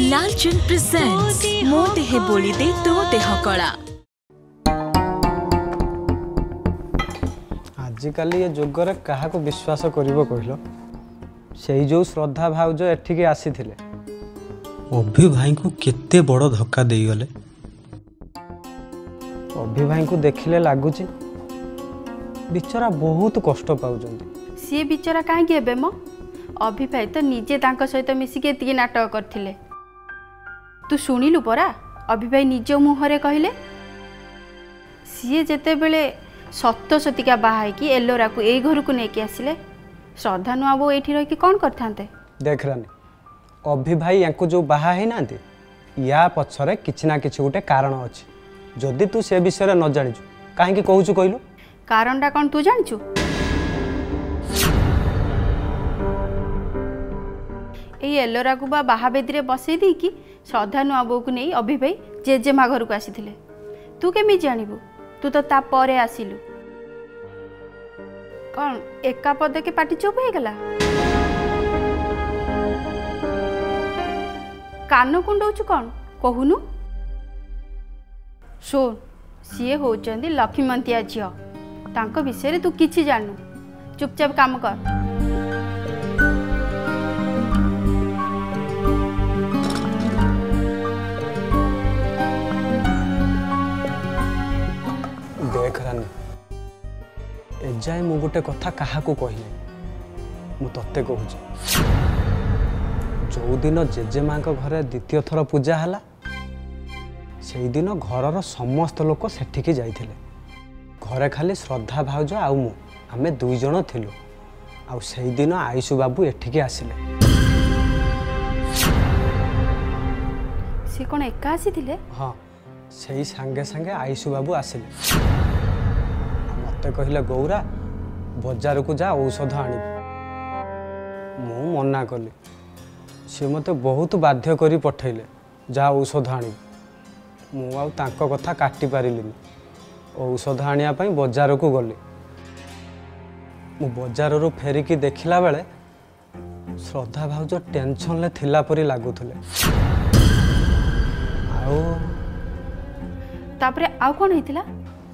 Lalchand presents मो देहे बोली दे तो देह कला। आजिकल ये जुगर क्या विश्वास करिवो कहलो से जो श्रद्धा भाउज एठिके आसीथिले अभि भाई को केते बड़ धक्का दे गले। अभि भाई को देखिले लागुची बिचरा बहुत कष्ट पाउजंती। सी बिचरा कहीं हेबे मो अभि भाई तो निजे तांको सहित मिसिके एतिके नाटक करथिले। तू शुणिलु परा अभि भाई निज मुहरे कहले सी जेते बेले सत सतिका बाहा कि एलोरा को ए घर को लेके आसिले श्रद्धा नुआ बो एठी रही कि कौन करथांते। देख रानी अभि भाई यांको जो बाहा है नांती या पछरे किछि ना किछि गोटे कारण अछि। जदि तू से विषय न जानिछु काहे कि कहूछु कहलु कारणटा कौन तू जानिछु। ए एलोरा को बाहा बेदी बसई दी कि श्रद्धा नुआ बो को नहीं अभि भाई जेजेमा घर को आसीथिले। तू केमी जानबू तू तो ता परे आसिलु कौन एका पद के पाटी चुप हो गला। कान कुंडौचु कौन कहूनु शोन सी होचंदी लक्ष्मीमंतिया झियो तांको विषय तू किछि जानू चुपचाप काम कर। देख रानी एजाए मु गोटे कथा कहा को कहले मु तत्ते कहूची जो दिन जेजेमा घरे द्वितीय थर पूजा हला से दिन घरर समस्त लोक सेठिकी जाइथिले। घरे खाली श्रद्धा भाउज आउ मु आमे दुई जण थिलु आउ से दिन आयुषु बाबू एठिकी आसिले। से कोन एका आसीथिले। हाँ से संगे संगे आयुषु बाबू आसिले मते कहले गौरा बाजार को जा औषध आनी। मु मना कली सी मते बहुत बाध्य करी पठैले जा औषध आनी। मु आउ तांको कथा काटी पारिलिनी औषध आनिया पई बाजार को गली। मु बाजार रो फेरिकी देखिला बेले श्रद्धा भाउज टेंशन ले थिला परी लागुथले। आउ तापरे आउ कोन हेतिला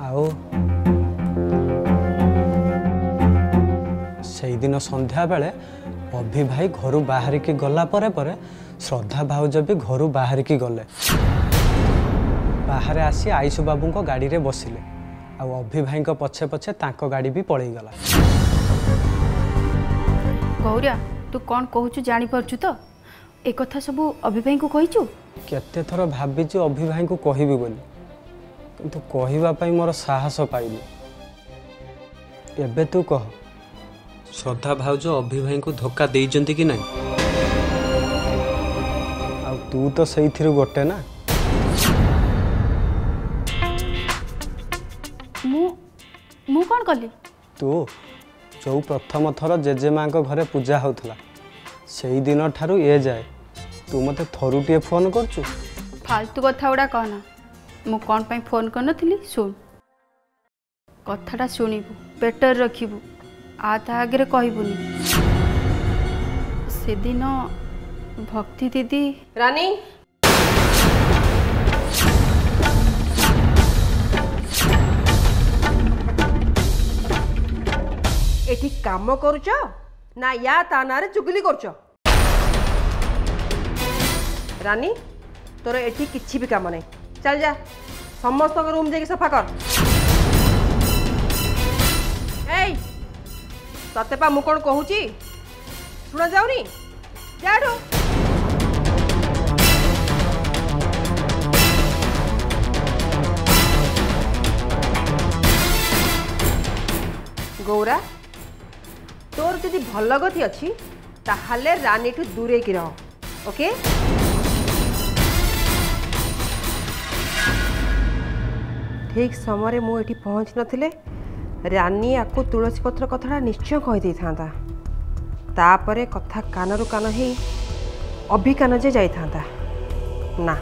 आउ से दिन संध्या बेले अभि भाई घर बाहर की गला परे परे श्रद्धा भाउज भी घर बाहर की गले। बाहर आसी आयुषु बाबू को गाड़ी रे बसिले आ अभि भाई को पछे पछे तांको गाड़ी भी पळेई गला। गौरिया तू कौन कहूचु जानी परचु तो ए कथा सब अभि भाई को कहिचु। केते थर भाबिचु अभि भाई को कहिबी बोली किंतु कहिबा पई मोर साहस पाइली। एबे तू कह श्रद्धा भाउज अभि भाई को धोखा देइजंती कि नहीं। आ तू तो सही थिरु गोटे ना। मु कौन कली तू जो प्रथम थर जेजेमा घरे पूजा होता से दिन ठारू ए जाए तू मते थरुटिए फोन करचु। फालतू कथा गुड़ा कहना मु कौन पाई फोन कर नथिली। सुन कथाटा शुणिबू पेटर रखिबू आ ता आगे कहबुनी। से दिन भक्ति दीदी रानी एठी काम करुच ना या ता नारे चुगली करुच। रानी तोर एठी किछि भी काम नहीं चल जा समस्त रूम जाके सफा कर। ए तते पा मु कोन कहूची सुना जाउनी जाडो। गौरा तोर जदि भल गति अच्छी ताहले रानी ठू दूरे की रह ओके। ठीक समय मु एठी पहुँच नथिले रानी आपको तुलसी पत्र कथाटा निश्चय कहीदे था तापरे कथा कानरू कान ही अभि कान जे जाई था ना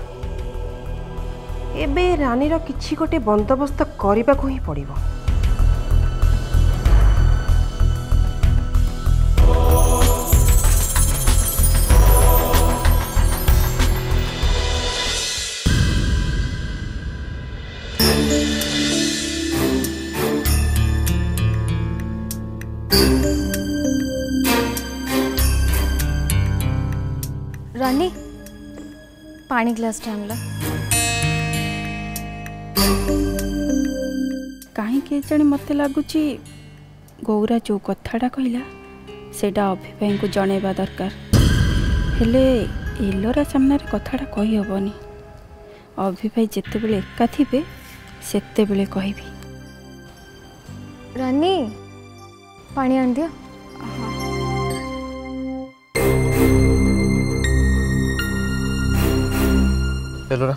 एबे रानीर किछि गोटे बंदोबस्त करने को ही पड़िबो। रानी पानी ग्लास टाइम कहीं जाने मत लगुच गौरा जो कथाटा कहला सेटा अभि भाई को जनइबा दरकार हेले एलोरा सामने कथाटा कही हेबनी अभि भाई जिते बेले एका थिबे सेते बेले कहबी रानी पानी आन दियो एलोरा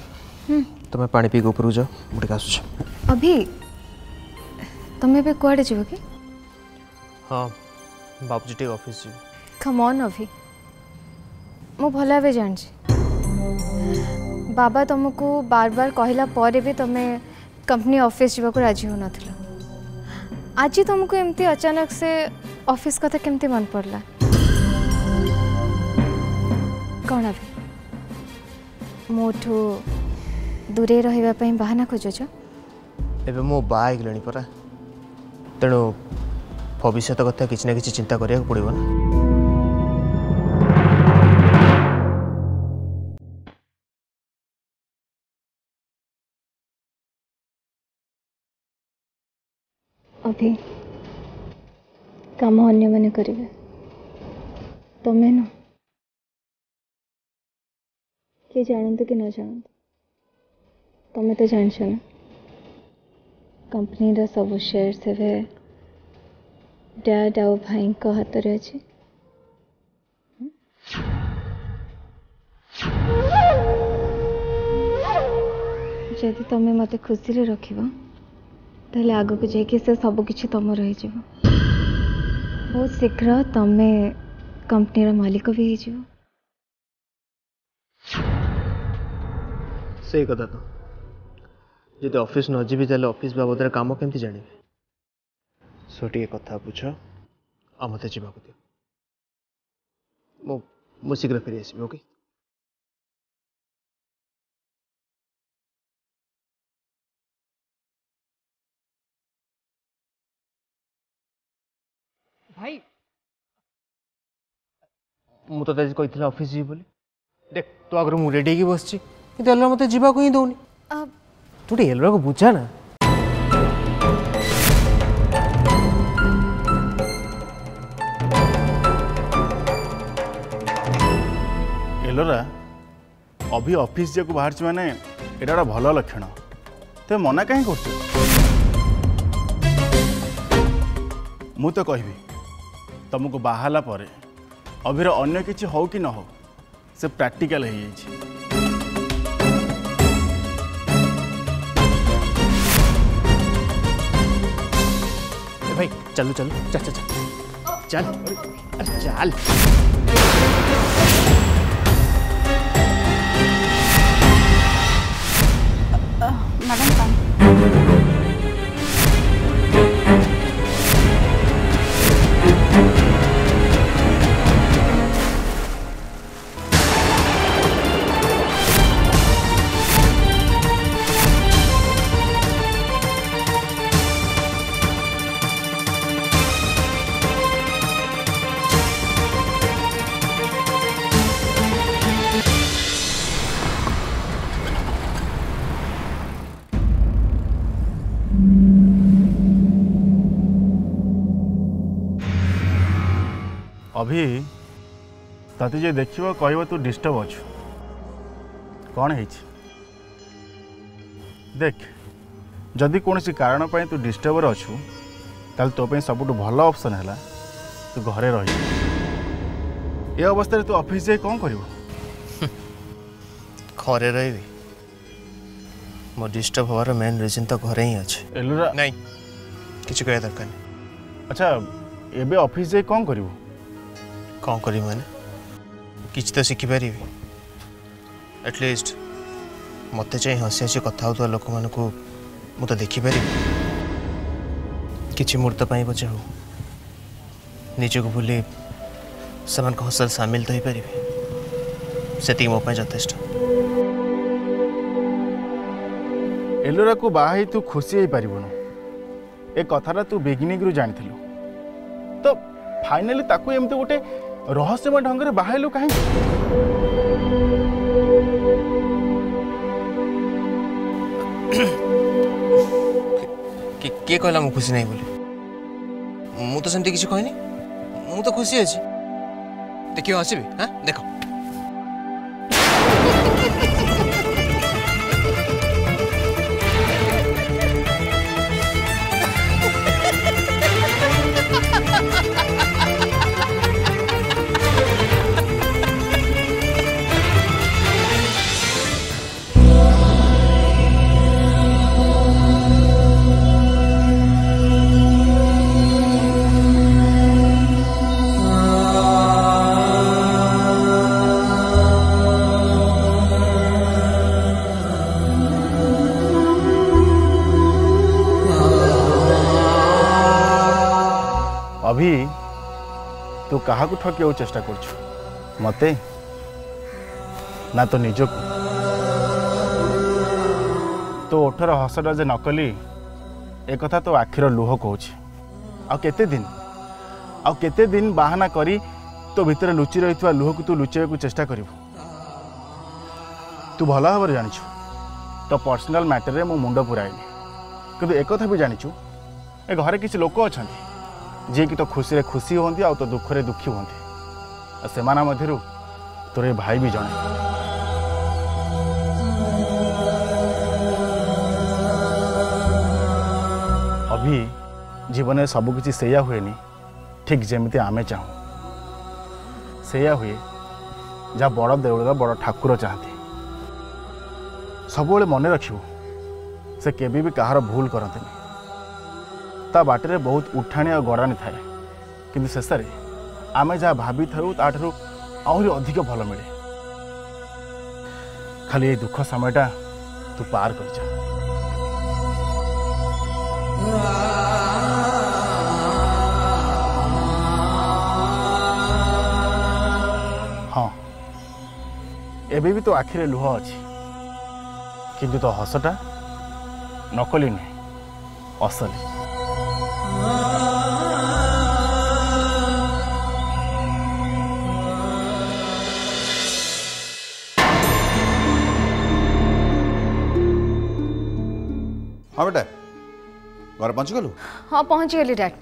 तुम्हें पानी पी ऊपर जाओ मुझे आस अभी तुम्हें भी कुआड़े जीव कि हाँ बाबूजी टे ऑफिस जी कम ऑन अभी मु भल भाव जान बाबा तुमको बार बार कहला पर भी तुम्हें कंपनी ऑफिस जीवा को राजी हो नथिलो आज तुमको एमती अचानक से ऑफिस कथा केमती मन पड़ला कौन अभी मोठू दूरे रहिबा पई बहाना खोजछ एबे मो बाइक लेनी परा तेणु भविष्य कथा किसी ना किसी चिंता करिया पड़ो ना अभी काम अन्य मैंने करेंगे तुम्हें न किए जानते कि न जानते तुम्हें तो जान ना कंपनी रा सब शेयर से डैड आउ भाई को हाथ रे अछि जदि तुम्हें मत खुशी रे रखिबा ताले आगो को जाके से सब किछि तुम रही जीव बहुत शीघ्र तुम्हें कंपनी रा मालिक भी ही जीव सही कथा तो जब ऑफिस न जी ताले ऑफिस बाबद काम केमती जानिबे सो टे कथा बुझ आ मत जावाक दियो मो शीघ्र फेरी आसबि ओके भाई मु तो कही ऑफिस जी बोली देख तो आगर मुझे रेडी की बस एलोरा मत जावाक ही दौनी तू एलोरा को बुझा ना एलोरा अभी ऑफिस जाको बाहर माने एटा भल लक्षण तो मना कहीं कर मु तो कहबी तुमको बाहला पर अभीर अन्य किसी हो कि न हो से प्रैक्टिकल हो जाइए भाई चलो चलो चल चल चल चल चल मैडम पानी अभी तते जे देखिबो कहबो तू डिस्टर्ब अछु कौन है देख जदि कौन सी कारण पाई तू डिस्टर्ब अछु ताल तो पे सबुठु भल ऑप्शन है तू घरे रही ये अवस्था तू ऑफिस जाए कौन करिवो घरे रही मो डिस्टर्ब होवार मेन रीजन तो घरे ही अच्छे एलोरा नहीं किसी कह दरकार नहीं अच्छा एबे ऑफिस जाए कौन करिवो कौन करी मैंने किसी तो शिखिपारि एटलिस्ट मत चाहिए हसी हसी कथा हो लोक मान को मु तो देखिपारि किसी मुहूर्त पर बचे हो निजक भूली से हसल सामिल तो हो पारे से मो यथेष्ट एलोरा को बाहा तू खुशी हो पारिबनु ए कथाटा तू बिगिनिंग रु जानिथिलु तो फाइनली ताकू एमते गोटे रहस्यमय ढंग रे बाहाइलु कहीं किए कहला मु खुशी नहीं बोली मु तो सेमती किसी कहनी मु तो खुशी अच्छी देखियो हसबी हाँ देख अभी तू क्या ठकिया चेष्टा कर मते ना तो निजक तो ओठर हसटा जे नकली एक कथा तो आखिर लुह कहूँ आते दिन बाहाना करी तो भितर लुचि रही लुह को तू लुचेक चेष्टा करू तू भल भाव जाचु तो पर्सनाल मैटर में मो मुंड पुराएनी कि एक कथा भी जाचु ए घरे किसी लोक अच्छा जी कि तो खुशी रे खुशी होती आ तो दुख रे दुखी होती से मध्य तोर भाई भी जड़े अभी जीवन में सबकि से हुए ठीक जमी आम चाहूँ से हुए जहाँ बड़ देउल बड़ ठाकुर चाहती सब मन रखिबू से केबी भी कहार भूल करते ता बाटे बहुत उठाणी और गड़ाणी थाए कि शेष में आम जहाँ भाभी था आहरी अधिक भल मिले खाली ये दुख समयटा तू पार कर जा। हाँ एबे भी तो आखिरे लुह अच्छी किंतु तो हसटा नकली नहीं असली। हाँ बेटा घर पहुँच गलु? हाँ पहुँच गली डैड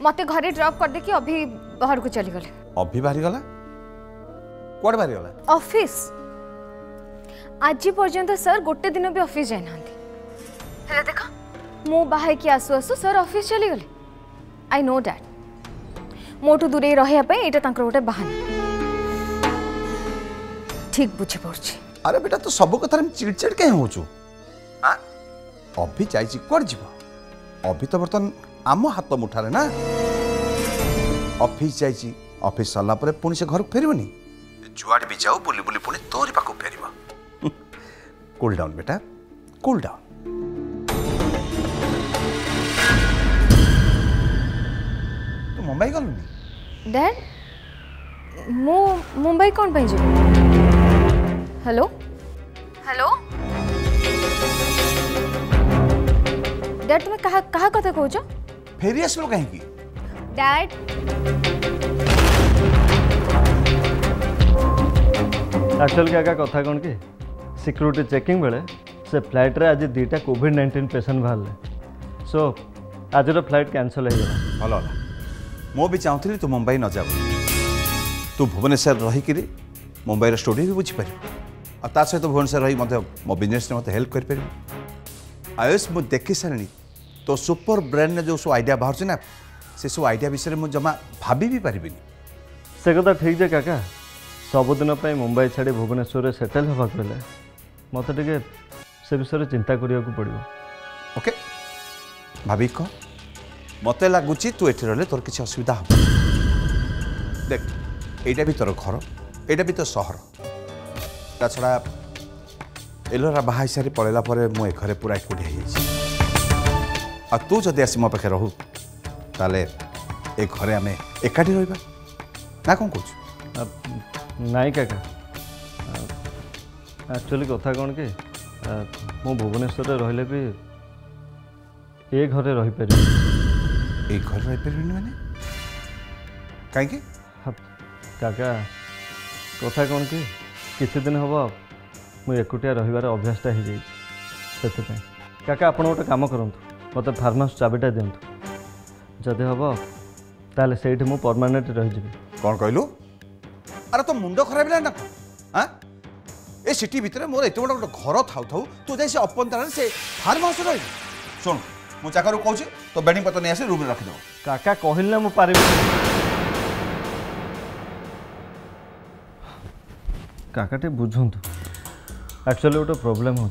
मते घरे ड्रॉप कर दे कि अभी बाहर को चली गले। अभी बाहरी गला कोड बाहरी गला? ऑफिस आज पर्यंत सर गोटे दिन भी ऑफिस जाई नांती हेले देखा मु बाहे की आसु आसु सर ऑफिस चली गले। आई नो डैड मोटू दूरे रहिया पे एटा तांकर गोटे बहाना ठीक बुझी पड़छि। अरे बेटा तो सब कथा में चिड़चिड़ कहीं होचु अभी जाइछि कोड जीव अभी तो बर्तन आम हाथ मुठारे ना ऑफिस जाइछि ऑफिस सरला परे पुणी से घर फेरबनी जुआड भी जाऊ बुली बुली पुणी तोरी पाखु फेरबा। कूल डाउन बेटा कूल डाउन। तू मुंबई गलुनी? डैड मु मुंबई कौन पे जी? हेलो हेलो डैड तुम्हें कहा कथा कहूछ? फेरी आसलो कहीं डैड एक्चुअल क्या कथा कौन कि सिक्योरिटी चेकिंग बेले से फ्लाइट रे आज 2टा कोविड-19 पेशेंट बाहर सो आज फ्लाइट कैंसल हो गला। भल होला मो भी चाहूली तू मुंबई न जाऊ तू भुवनेश्वर रहीकि मुंबईर स्टोरी भी बुझीपर और ता सहित भुवनेश्वर रही मो बिजनेस मत हेल्प कर आयुष मु देखी सारे तो सुपर ब्रेन ने जो सब आइडिया बाहर ना से सब आइडिया विषय में जमा भाभी भी पारि से कथा ठीक जे काका सबुदिन मुंबई छाड़ी भुवनेश्वर सेटल होगा बेले मत टे से विषय चिंता करिया को पड़ो। ओके भाभी कह मत लगुच तू ये रे तोर किसी असुविधा हम देख एटा भी तोर घर एटा भी तो सहर ता छड़ा एलोरा बाहा सारी पड़ेला मुझे घरे पूरा एकुटिया आ तू जदि आसी मो पाखे रहू ताले ए घरे आमे एकाठी रहिबा ना कौन कह नाई काका एक्चुअली कथा कौन कि मु भुवनेश्वर रहिले भी ए घरे रही पारि ए घर रही पारि माने काहे काका कथा कौन कि किसी दिन हम मुझे एकुटिया रहीबार अभ्यासटा हो जाए से काका आप गोटे कम करूँ मत फार्म हाउस चाबिटा दिंतु जदि हम ताले से मु परमानेंट रही कौन कहलु अरे तो मुंड खराब है ना हाँ ए सिटी भितर मोर एत बड़ा गोटे घर थाउ थाउ तू जाए से अपंतार से फार्म हाउस रही शुण मु चाकर कहूँ तो बेडिंग पत्र नहीं आसे रूम में रखिदेव काका कहल ना मुझे काका टे बुझंतु एक्चुअली गोटे प्रोब्लेम हो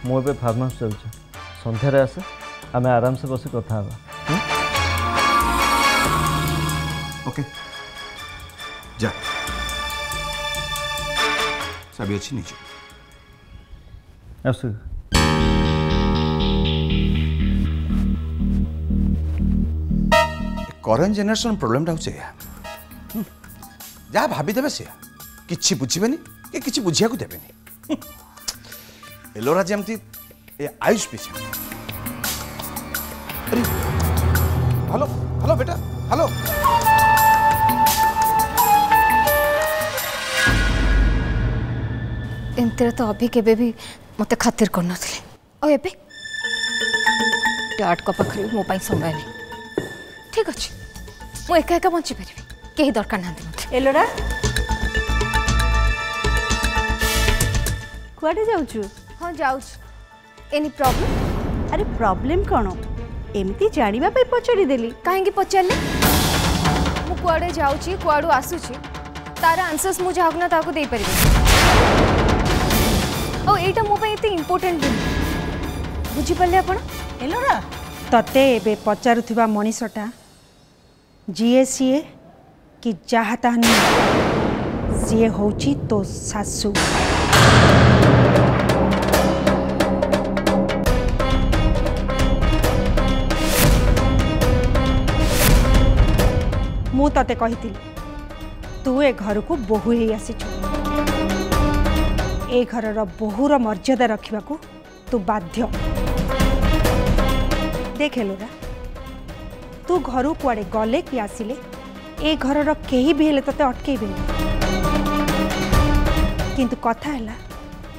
मुझे फार्म हाउस जाऊँ संध्यारे आसे आम आराम से बस कथा ओके जा चाबी अच्छी नीचे आस करेन्ट जेनेरेशन प्रोब्लेमटा हो जहाँ भावीदे से कि बुझे कि किसी बुझा देवे एलोरा जमती ए आयुष पीछे अरे हेलो हेलो बेटा हेलो एमती तो अभी केबे भी मते खातिर कर नथिले ओ एबे डैड को पाखरे मो पाई समय नहीं ठीक अछि मु एका एका बंची परिबी केही दरकार नांती मते एलोरा कुआडे जाउछु हां जाउछ एनी प्रॉब्लम अरे प्रॉब्लम कौन एमती जानिबा पे पचरी देली काहेंगी पचारले मु कुआडे जाउची कुआडू आसुची तार आंसर्स मु जागना ताको दे परिबे ओ एटा मो पे इते इंपोर्टेंट नहीं बुझी पल्ले आपण एलोरा तते एबे पचारुथिबा मनीषटा जीए सीए कि जहा ताहनी सीए होची तो सासू मु तते कही तू ए घर को बोहू ही आसीचु ए घरर बोहूर मर्यादा रखा तू बाध्य देख एलोरा तू घर कुआडे गले कि आसिले ए घरर केही भी हेले तते अटकेबे किंतु कथा हैला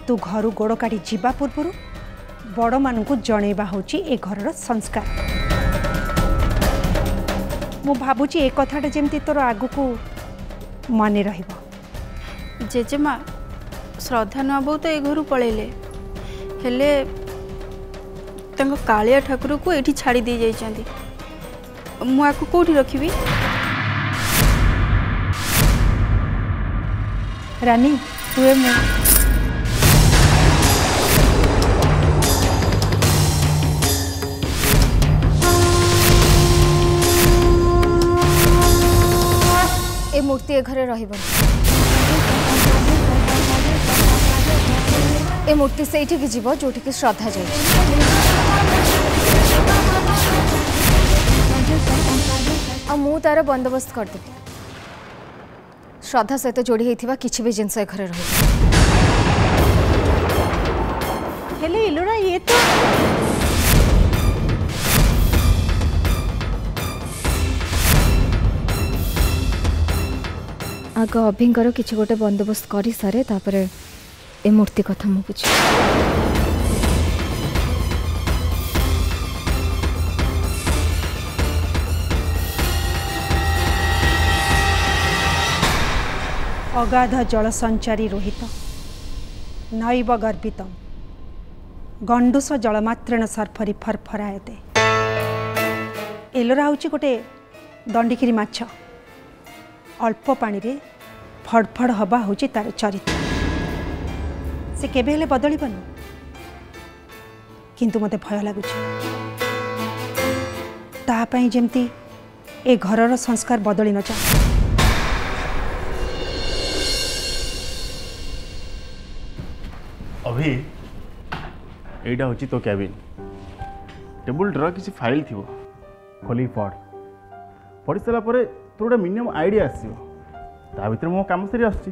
तू घर गोड़ काढ़ी जीवा पूर्व बड़ मानू जणेबा होची ए घरर संस्कार मु भाबुची ए कथाटा जेमती तोर आगु को मन रहिबो जेजेमा श्रद्धा नबो तो ए घर पळेले हेले तंग कालिया ठाकुर को एठी छाड़ी दे जाइछंती मु आकु कोठी रखिबी रानी तू ए मु ए मूर्ति ए घरे रहिबो ए मूर्ति से की जीव जो श्रद्धा जाए आ मु तार बंदोबस्त करदेवी श्रद्धा सहित जोड़ी होता किसी भी जिनस ए घरे रही हेले एलोरा ये तो आग अभिंकर किसी गोटे बंदोबस्त कर सारे तापर ए मूर्ति कथा मु बुझी अगाध जल संचारी रोहित नैव गर्भित गंडूस जलमात्रेण सर्फरी फरफरायते एलोरा हूँ गोटे दंडिकिरी माछ अल्प पानी रे फड़फड़ हवा हूँ तार चरित्र से केबे हेले बदलिबन किंतु मते भय लगुच तापाई जेमती ए घरर संस्कार बदली न जा अभी एटा होची तो कैबिन टेबुल ड्र किसी फाइल थी खोली पढ़ सारा पर तो गोटे मिनिमम आइडिया आसो ता भीतर मो काम सरी आसची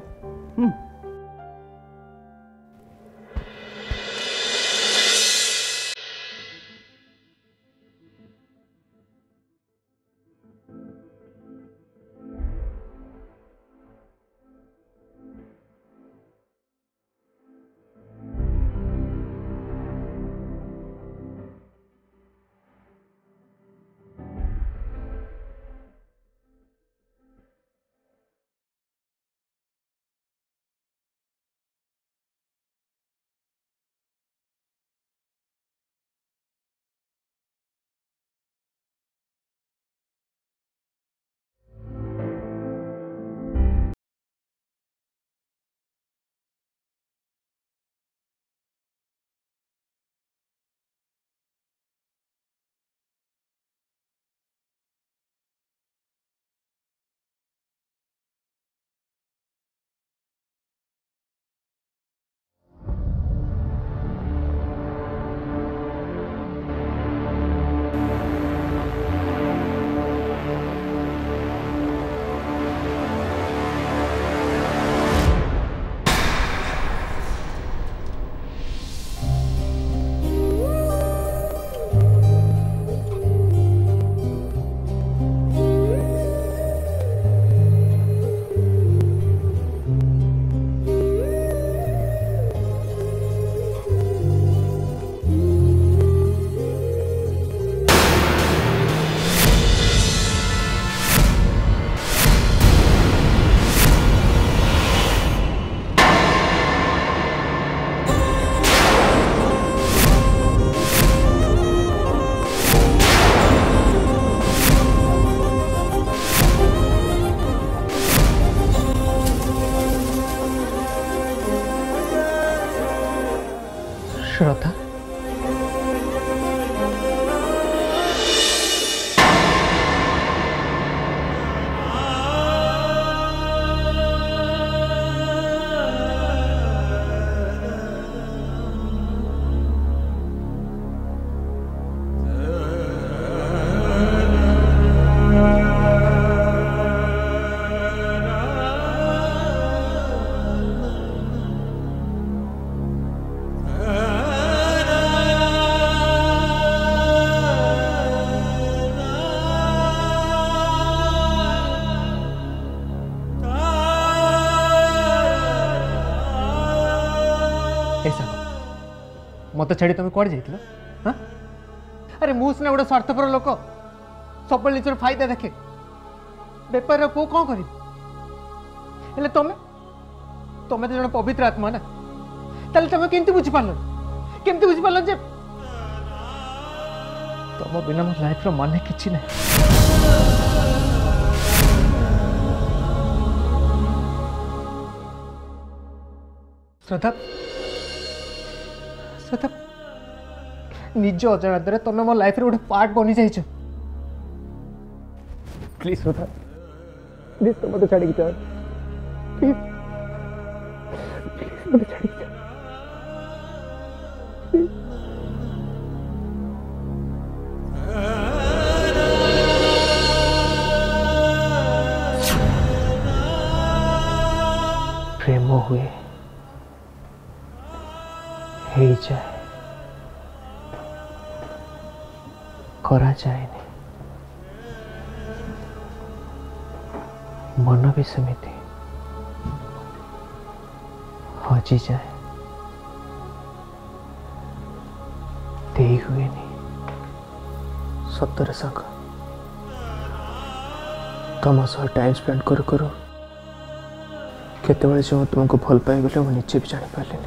श्रद्धा मत छाड़ी तुम कौन जाइल? हाँ अरे मुझे सिना गोटे स्वार्थपर लोक सब निजर फायदा देखे बेपार पु कौन कर तुम तुम तो जन पवित्र आत्मा ना ताले तुम केमती बुझीपार जे तुम बिना मो लाइफ रो माने किछि ना। श्रद्धा निज अजाणत तुम मो लाइफ रे गोटे पार्ट बनी जाइछ। प्लीज श्रद्धा प्लीज तुम मत छाड़ी जाओ प्लीज प्लीज मत छाड़ी जाओ प्रेम हुए ही जाए करा जाए मन भी सेमिति हजि जाए दे हुए सतर सांग तुम सह टाइम स्पेंड करू करू केतबेले जो तुमको भल पाई गले मुझे निजे भी जानी पारे।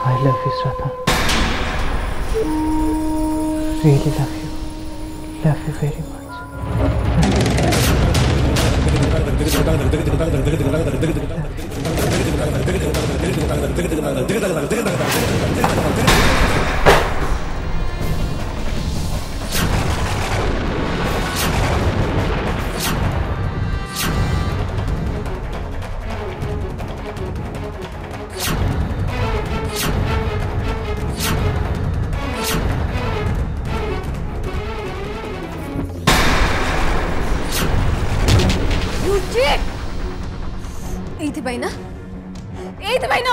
I love you, Shraddha. Really love you. Love you very much.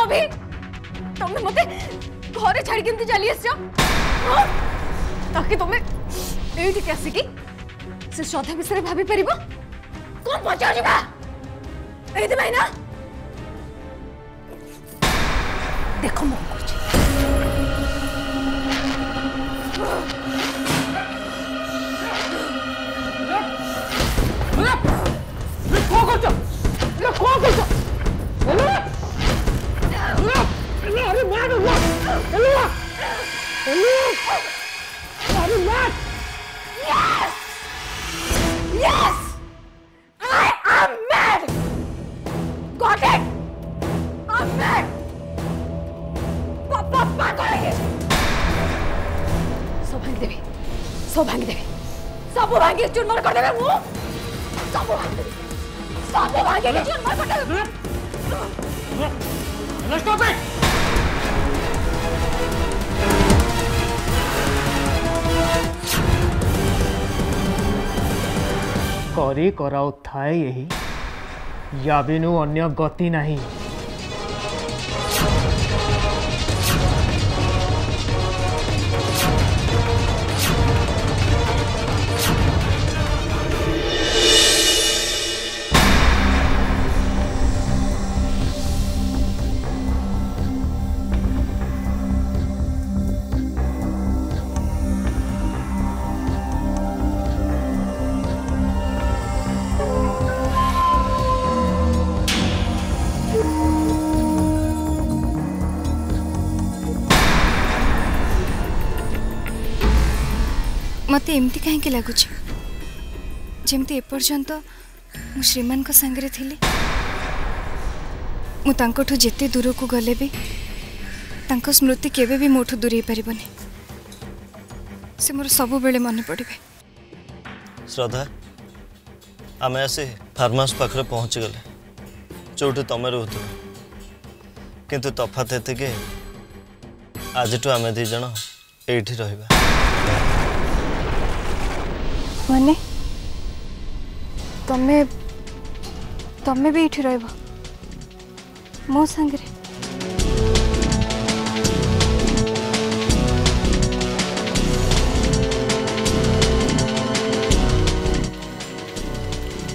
अभी तुमने मते घरे छाड़ी केमती चली आस ताकि तुम ये आसिकी से श्रद्धा विषय भाभी पार कौन पचार ना देख मो Yes! I am mad! Got it? I'm mad! Papa करेंगे। सब भांग देवे, सब भांग देवे, सब भांगे चूरमार कर देवे वो, सब भांग देवे, सब भांगे चूरमार कर देवे। Stop it! करी कराउ थाए यही या बिनु अन्य गति नहीं। मत एमती कहीं लगुच जमती एपर्यंत मु श्रीमान को संगरे थिली मु तांकोठु जेते दूर को गले भी तांको स्मृति केबे भी मोठु दूर पारिबनी से मोर सब बेले मन पड़े। श्रद्धा आम आसी फार्म हाउस पाखे पहुँची गले जो तुम रोथ किंतु तफात एति आज आम दी जन एठी रहिबा। माने तमे तमे भी एठी रहबो मो संगरे?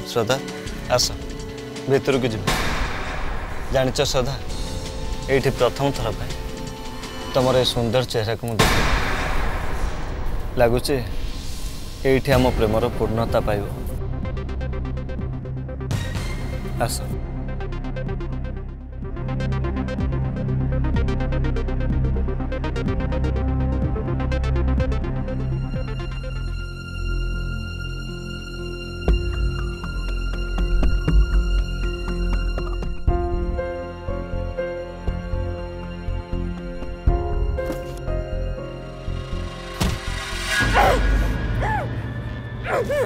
श्रद्धा आस भीतर को जीव जानिच श्रद्धा ये प्रथम थर पाए तुम ये सुंदर चेहरा को मुझे लगुच ये आम प्रेमर पूर्णता पाइब। आस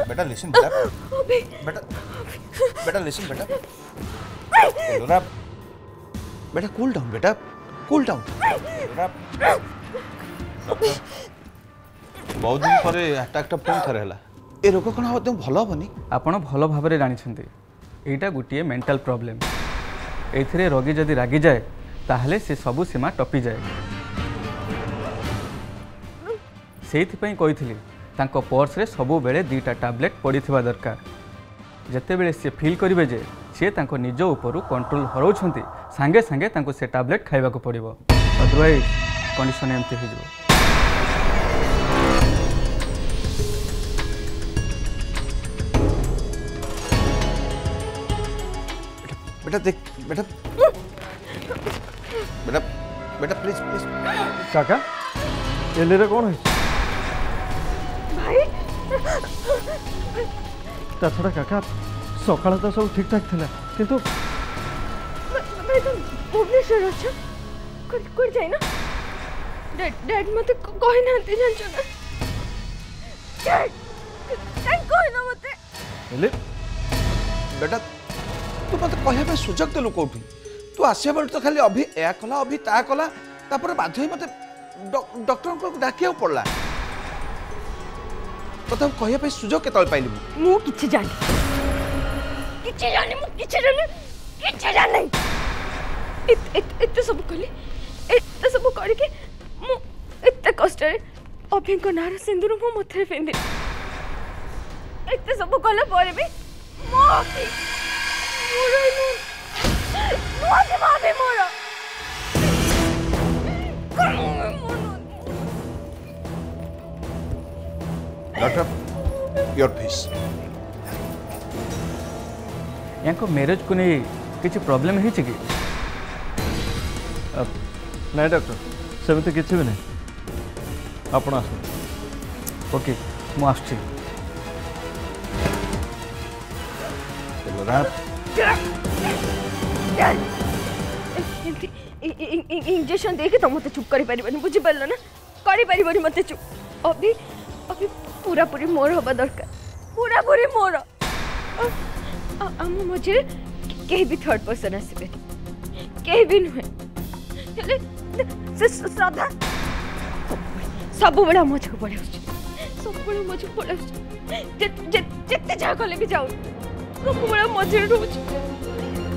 बेटा लिसन बेटा बेटा लिसन बेटा बेटा कूल डाउन बेटा कूल डाउन। बहुत दिन पर अटैक पुणी थे ए रोग कौन हम भल हेनी? आपण भल भाव जानी एटा गोटे मेंटल प्रॉब्लम ए रोगी जदि रागी जाए ताहले से सबू सीमा टपी जाए से कही तांको पर्स रे सबु बेले 2टा टैबलेट पड़ी दरकार जते बेले से फील करिवे जे से तांको निज ऊपर कंट्रोल हराउछंती सांगे सांगे तांको से टैबलेट खाइबा को पड़िबो अदरवाइज कंडीशन एमती हो जिवो। बेटा देख बेटा बेटा बेटा प्लीज प्लीज काका एले रे कोन है ता थोड़ा काका सकाळ तो सब ठीक ठाक थिला किंतु भाई तुम भुवनेश्वर अच्छा कोड जाई ना डैड मते कहि नांती जानछ ना डैड काई कहि ना मते एले बेटा तू मत कहया पे सुजग देलु कोठी तू आसे बल तो खाली अभी ए कला अभी ता कला तापर बाध्य मते डॉक्टर को डाकिया पड़ला कथा कहया पे सुजग केतल पाइली मु किछि जानि मु किछि जानि एते सब कली एते सब करी के मु एते कष्ट अभी को नार सिंदूर मो मथे फेंदे एते सब कला पर भी मो डॉक्टर योर फीस यांको मैरिज को नहीं किसी प्रॉब्लम है कि नहीं डॉक्टर सेमती किसी भी नहीं आपण आस ओके मु आछी इंजेक्शन देके तो मत चुप कर पारिबनी बुझि पारलो ना करि पारिबनी मत चुप अभी अभी पूरा पूरी मोर हबा दरकार पूरा पूरी मोर आम मझे कहीं भी थर्ड पर्सन आसबे कहीं भी नुहे श्रद्धा सब बड़ा मझे को पड़े सब बड़ा मझे को पड़े जिते जहाँ कले भी जाऊ सब बड़ा मझे रोज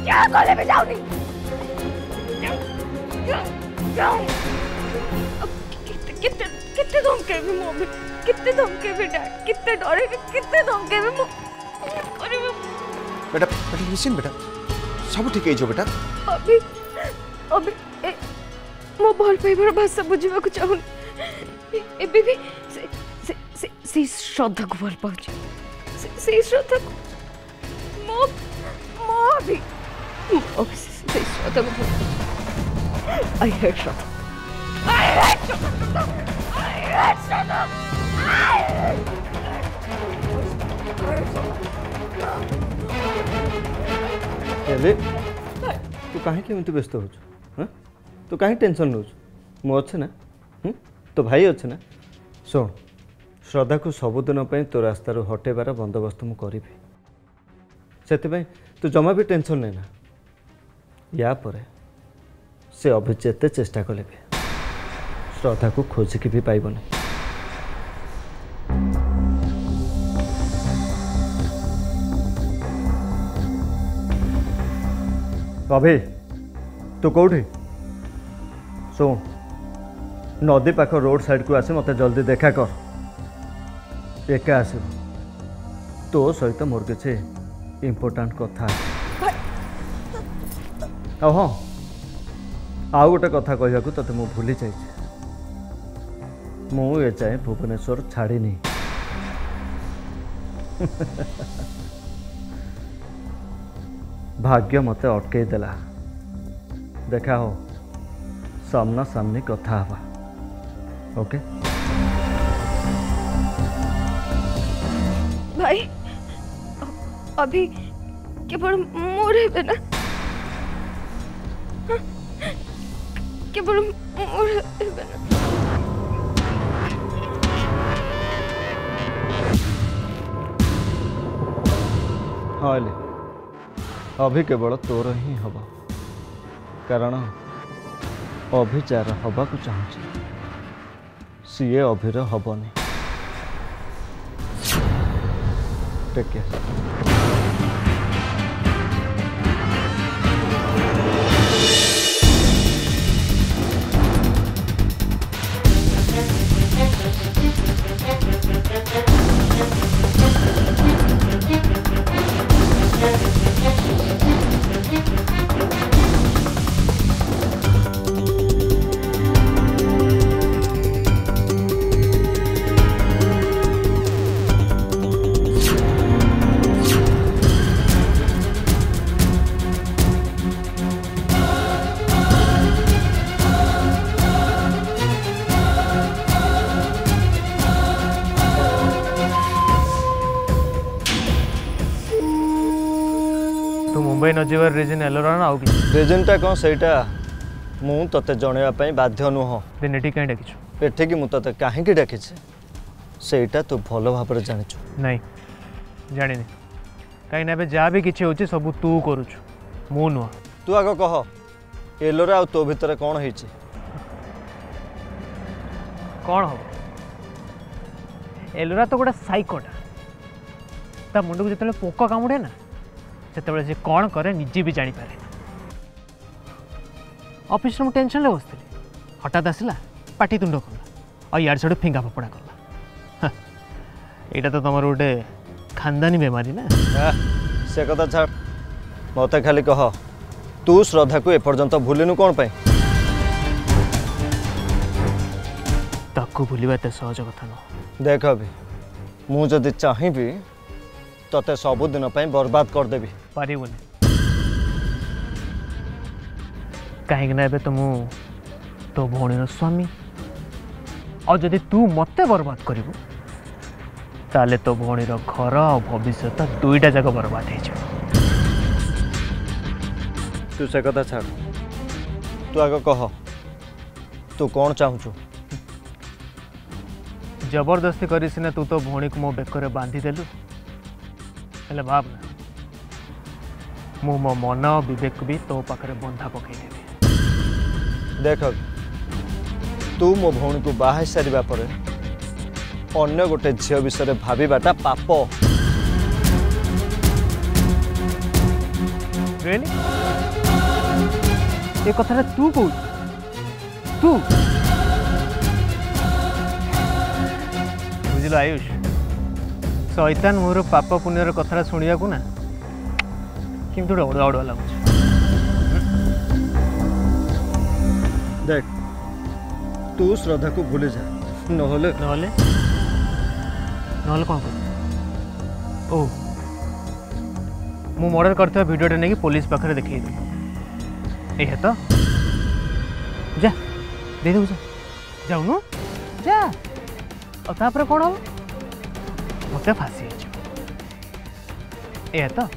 जहाँ कले भी जाऊनी कितने धमके भी मम्मी कितने धमके भी डैड कितने डरे कितने धमके भी अरे बेटा बेटा लिसन बेटा सब ठीक है बेटा अभी अभी मो भल पाइबार भाषा बुझा को चाहूँ एबे भी से श्रद्धा को भल पाउछ से श्रद्धा को मो मो अभी से श्रद्धा को I hate Shraddha. I hate Shraddha. I hate Shraddha. I hate एले तू कहीं व्यस्त हो हाँ तू कहीं टेंशन नौ मु अच्छे ना तो भाई अच्छे ना शुण श्रद्धा को सबुदिन तो रास्तार हटेबार बंदोबस्त मु करी से तू जमा भी टेंशन नहीं ना या पर से अभी जेते चेष्टा कले भी श्रद्धा को खोजिकी भी पाइबनी अभी तू कौटी शुण नदी पाख रोड साइड को आसे मत जल्दी देखा कर एका आस तो सहित मोर किसी इम्पोर्टाट कथा हाँ आउ गोटे कथा कहूँ तोते मु भूली जाए मु ए जाए भुवनेश्वर छाड़ीनी भाग्य मते अटकई देला देखा हो सामना सामनी कथा हवा ओके भाई अभी केवल मोर हेबे ना केवल मोर हेबे ना हाँ ले अभी केवल तोर ही हब कारण अभी जार हवा को चाहूँ सीए अभिर हबनी टेक केयर मुंबई न जीवार रिजन एलोरा ना आउ कि रिजनटा कौन सेटा मु तते जणेवा पई बाध्य नुह दिन एठी काई डाकिछु एठी कि मु तते काहे कि डाकिछे सेटा तू भलो भाबरे जानिछु नहीं जानिनी काई ना बे जा भी किछि होछि सब तू करूछु मु नुह तू आगो कह एलोरा आ तो भीतर कोन हिछि कौन हो एलोरा तो गोटे साइकोटा ता मुंड को जतले पोक कामुडे ना सेतबे से कौन करे निजे भी जानी पारे ऑफिस में टेंशन ले बसली हठात आसला पाटी तुंड कला और यार से फिंगा फपड़ा कला यहाँ तो तुम गोटे खानदानी बेमारी ना से कथा छाड़ मत खाली कह तू श्रद्धा को एपर्यंत भूलिनु कौन पाई ताकू भूलिबा एते सहज कथा न देख अभी मु जदि चाहिबी तते सबुदिन पाई बर्बाद कर देबी पारिबुनी कहीं ना एबे तो मु तो भौणीर स्वामी और जदि तू मते बर्बाद करिबु ताले तो भौणीर घर और भविष्य दुईटा जाक बर्बाद हो तू से कथा छाड़ तू आग कह तू कौन चाहूचु जबरदस्ती करी सिना तू तो भौणी को मो बेकर बांधी देलु हेले भावना मु मो मन और विवेक भी तो पाखरे बंधा पकई देबी देख तू मो भौणी को बाहा सारिबा परे अन्य गोटे झील विषय भाविबाटा पाप रियली ये कथा तू कहू तू बुझल आयुष शैतान मोर पाप पुण्यर कथा शुणा को ना किंतु अड़ुआ अड़ुआ लगुच देख तू श्रद्धा को भूली जा नहले नहले नहले कौन कर ओ मु मर्डर करता वीडियोटा नहीं पुलिस पाखे देखी ये तो जा दे दे जा जाऊनु जा और तापर कौन हम मत फासी ये तो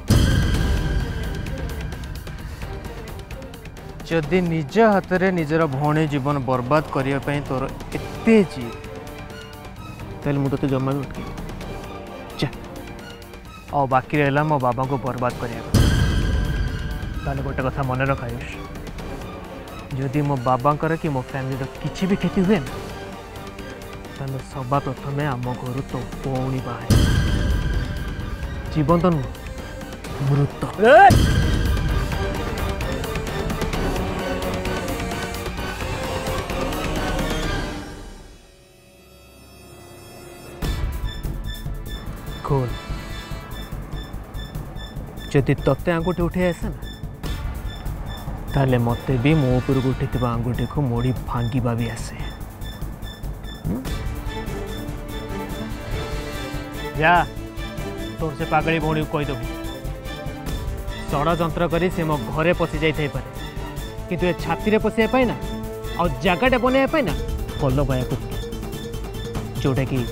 जदि निज हाथ में निजर भौणी जीवन बर्बाद करने तोर एते जीद तेल मुझे जमा भी उठे जा और बाकी रहा मो बाबा को बर्बाद करने गोटे कथा मन रख आयुष जदि मो बाबा कि मो फैमिली किसी भी क्षति हुए ना सभा प्रथम आम घर तो पौणी बाहर जीवन तो मृत खोल जदि तत्ते आंगुठी उठे आसे ना ताले मते भी मो ऊपर उठी आंगुठी को मोड़ी भांगीबा भी आसे जा तोर से पागली भौणी को कहीदेबू षड़यंत्र करी से मो घरे पशि जाए किंतु ए छाती रे पशिया ना और जगह बनवाई ना कल पाया जोटा कि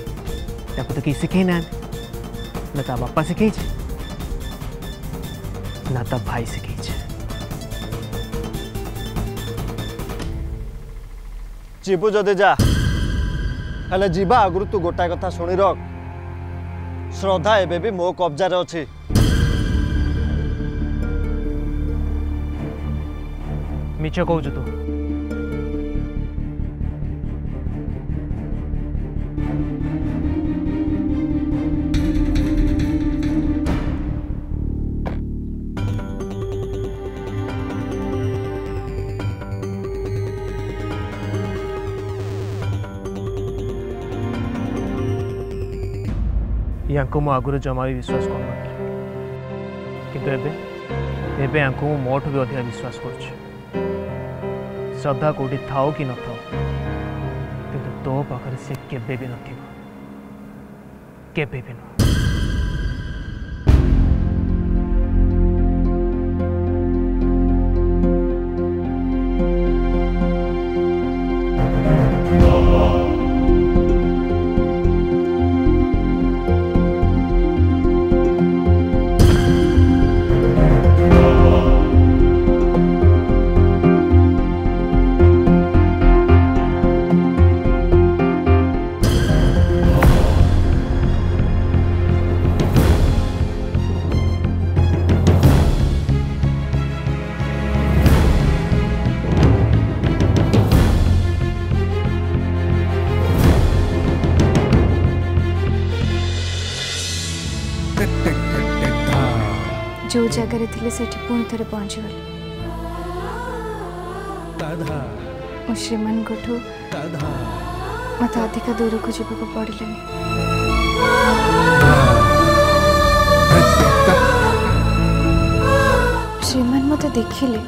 तो कि शिखे ना ना ता बापा शिखे ना ता भाई शिखे जीवु जदि जा हेले जीवा आगु तू गोटाए कथा शुणी रख श्रद्धा एबे भी मो कब्जा रे अछि मिछ कहू तू यांको मो आगुरी जमा भी विश्वास कर किंतु एबे यांको मो मोठ भी अधिक विश्वास कर श्रद्धा कौटी थाओ कि न थाओ किंतु तो पाखरे से केबे भी नथिबो केबे भी न जो जगह थे से पुणी थे पहुँची गली श्रीमान गोठू मत अधिक दूर को जीवा पड़े श्रीमान मत देखिले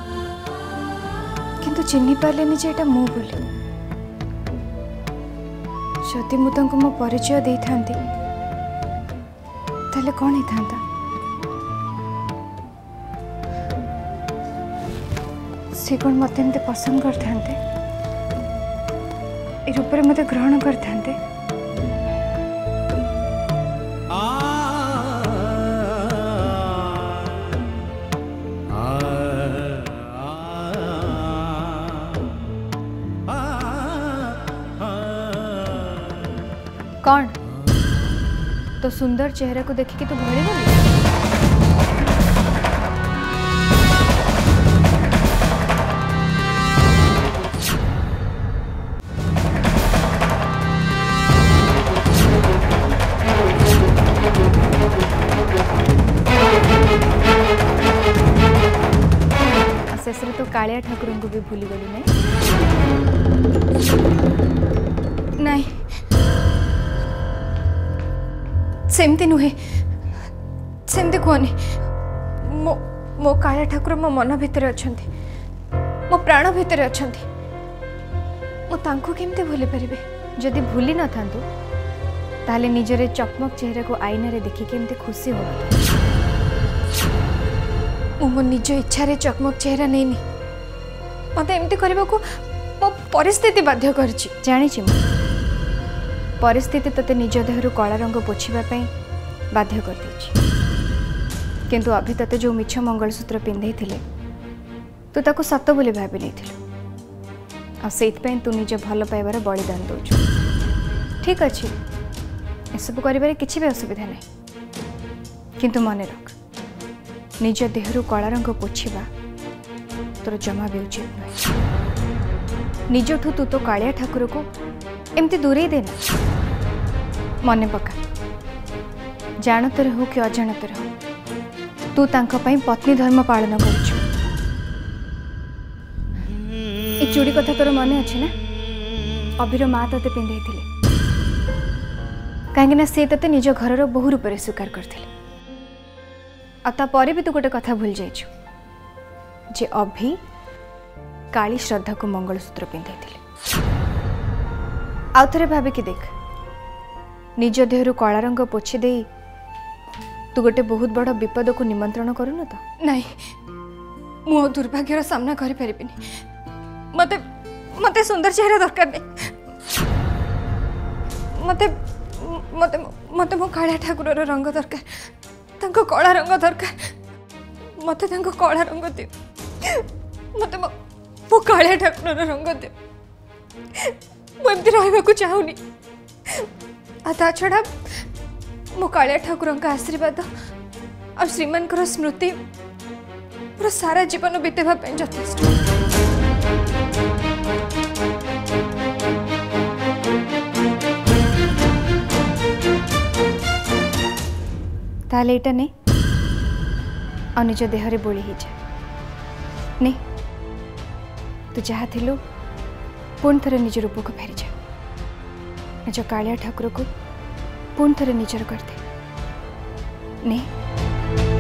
किंतु चिन्ह पारे जे एटा मु बोली जदि मुझे मो परिचय दे था कौन ही था से कौन मत पसंद करते रूप में मत ग्रहण करते कौन तो सुंदर चेहरा को देखिए तो भरे गली शेष तो कालिया ठाकुर को भी भूली गली नहीं सेमती नुहे सेमती कहनी मो कालिया ठाकुर मो मन भितर अच्छा मो प्राण भितर अच्छा केमती भूली पारे जदि भूली न था ताले निजरे चकमक चेहरा को आईना रे देखी केमती खुशी हो मो निज इच्छा रे चकमक चेहरा नहीं मत एमती करने को मो परिस्थिति बाध्य कर जानी परिस्थिति तते निज देहरु कला रंग पोछिबा बाध्य कर किंतु अभी तते जो मिछ मंगलसूत्र पिंधे थिले तू ताको सत बोली भाभी नहीं से तू निज भल पाइबार बलिदान दौचु ठीक अच्छे एसबू कर किसी भी असुविधा नहीं किंतु मन रख निज देहरु कला रंग पोछिबा तोर जमा भी उचित नुहे निजठू तू तो कालिया ठाकुर को एमती दूरे देना मन पका जानतर हो कि अजाणतर हो तू तांका पई पत्नी धर्म पालन करछु ए चूड़ी कथा तोर मन अच्छे ना अभिर माँ तते पिंधे कहीं से ते निज घर बहु रूप से स्वीकार करते तापर भी तू गोटे कथा भूल जाइछु जे अभि काली श्रद्धा को मंगलसूत्र पिंधे आउ थे भाविकी देख निज देहरु कला रंग पोछि दे तू गोटे बहुत बड़ विपद को निमंत्रण करूनु तो नहीं मु दुर्भाग्यर सामना कर परिबिनी मते मते सुंदर चेहरा दरकार नहीं मते मते मते मो कालिया ठाकुर रंग दरकार तांको कला रंग दरकार मते तांको कला रंग दे मते मो कालिया ठाकुर रंग दे मु एमती रहबा को चाहूनी आ छड़ा मो कालिया ठाकुर का आशीर्वाद और श्रीमान को स्मृति पूरा सारा जीवन बीतेवा यथेष्ट ताले एटा नहीं और निज देहरे बोली ही जा नहीं तू जहाँ थिलु पुणी थे निज रूप को फेरी जा निज कालिया ठाकुर को पुणी थे निजर करते नहीं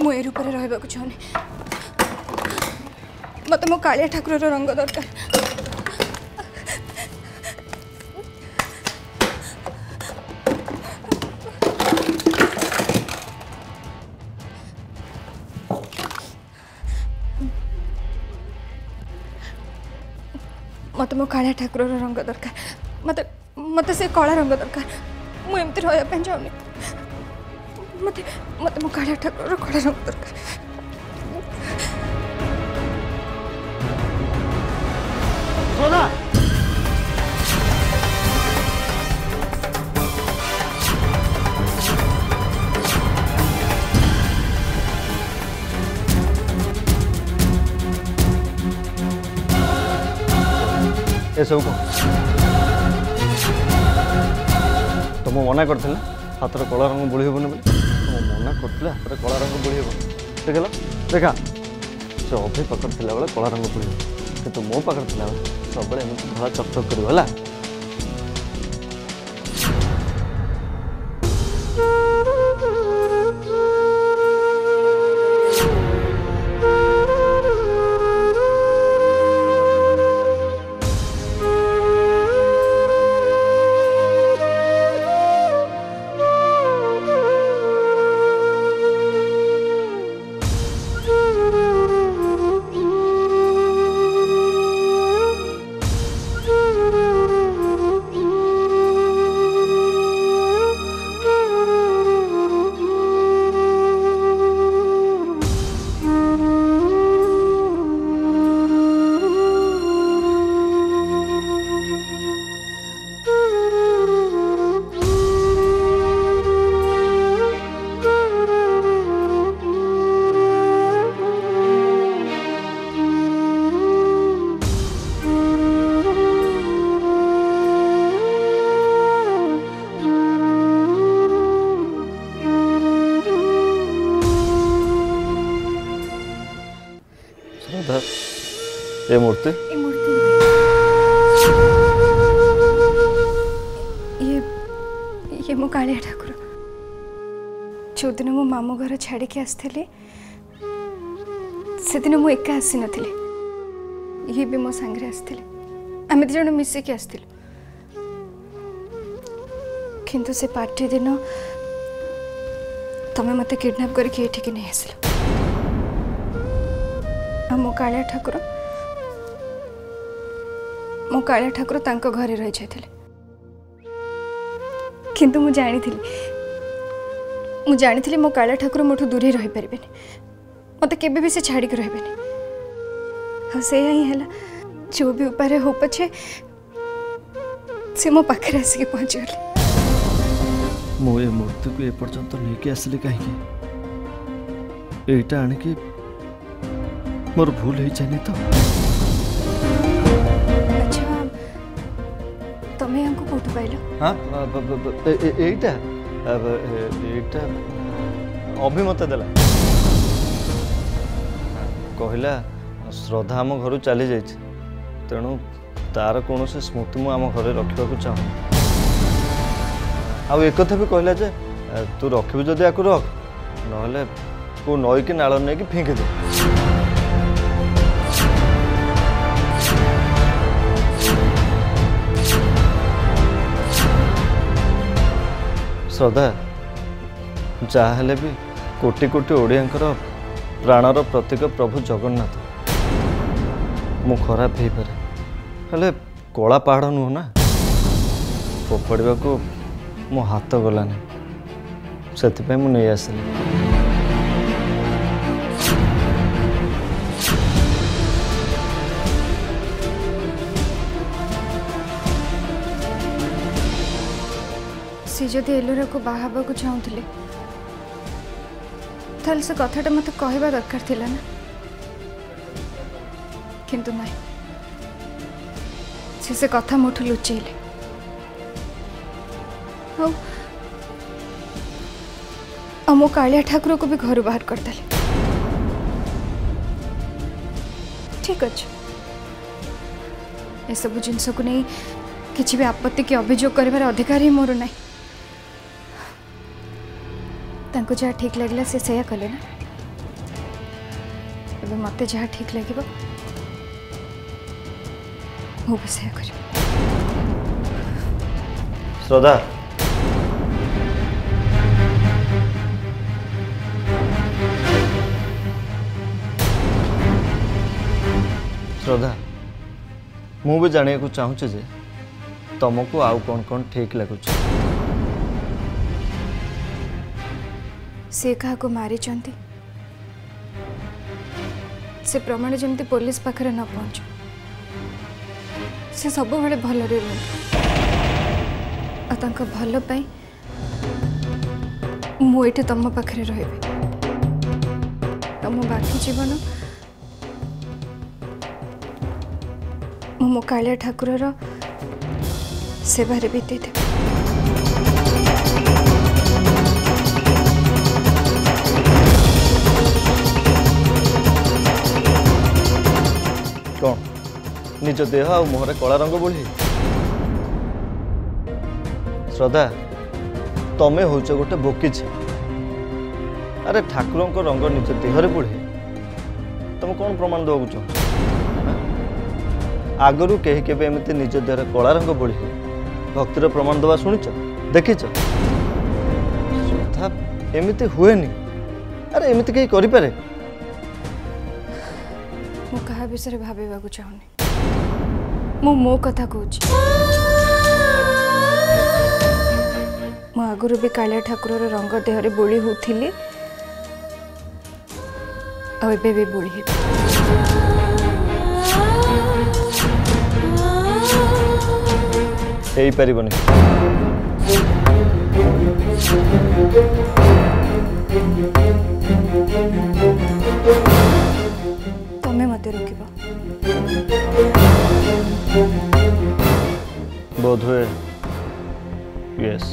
मु ए रूप में रहा चाहूनी मत मो कालिया ठाकुर रंग दरकार मत मो कालिया ठाकुर रंग दरकार मत मत से कला रंग दरकार मु एमती रहा चाहूनी मत मत मो कालिया ठाकुर कला रंग दरकार सोना ये सब कौन तुम मना करते हाथ कला रंग बोली हेबन बोली तुम मना करते हाथ कला रंग बोली हेबन देख देखा से अभि पाखर थी बेले कला रंग बोली कि मो पाखर थी सब धला चकचक कर श्रद्धा ये मूर्ति ये मो कालिया ठाकुर जो दिन मो मामू घर छाड़ी आसती से दिन मुझे एका आसी नथिले ये भी मो सांगे आसते आम दि जन मिसिकी आसलु किंतु से पार्टी दिन तमें मत किडनैप करके नहीं आसल मो कालिया ठाकुर तांको घरे रही जाते किंतु मु जानी मो कालिया ठाकुर मोठू दूरी रही पारे मत के भी से छाड़ी रहे हाँ से ही है जो भी उपाय हो पछे से मो पाखे आसिक पहुँची गली मो ये मूर्ति को एपर्यंत नहीं कि आसली कहीं एटा आणिकी मोर भूल हो जाए तो अच्छा तमें हमको कोठु पाइल हाँ एटा एटा अभी मत देला कहला श्रद्धा आम घर चली जाए तेणु तार कौन से स्मृति मु आम घर रखा चाहूँ आउ एक भी कहला जे तू रखी जदि या रख ना को नई कि नाल नहीं कि फिंकी दे श्रद्धा जहाँ भी कोटि कोटि ओडियांकर प्राणर प्रतीक प्रभु जगन्नाथ मु खराब हो पारे हेले कला पहाड़ नुह ना फोपाड़ा को मो हाथ गलानी से मु नहीं आसली सी जदि एलोरा को बाहा को चाहूले ताल से कथाटा मत कहवा दरकार थिला ना किंतु नहीं से कथा मोठू लुचेले मो कालिया ठाकुर को भी घर बाहर करदे ठीक अच्छे ये सब जिनस को नहीं किसी भी आपत्ति की अभियोग कर अधिकार ही मोर ना तांको जहाँ ठीक लगे से सैया कले ना अब मत जहाँ ठीक लगे मु भी सैया कर श्रद्धा श्रद्धा मु भी जानिया को चाहूचे जे तुमको आउ कौन कौन ठीक लगुच से क्या मारी से प्रमाण जमती पुलिस पाखरे न पहुंचू से सब बड़े भल भल पाई मुझे तुम पाखे रही मो बाकी जीवन मो कालिया ठाकुर सेवारे बीते थे कौन निज देह आ मुहर कला रंग बोली श्रद्धा तमें हूँ गोटे बोकिछी अरे ठाकुर को रंग निज देहरे बोली तुम कौन प्रमाण देवा चाह आगरू कहीं के एमती निज देह कला रंग बोली भक्तिर प्रमाण देवा शुणिच देखिच श्रद्धा एमती हुएनी अरे एमती कहीं करें मु कहा विषय भाविबा को चाहूनी मो कथा कहूँ मु आगुरी भी कालिया ठाकुर रंग देहरे बोली होती आबे भी बोली हेई परिबनी तमें मत रोक बोध हुए यस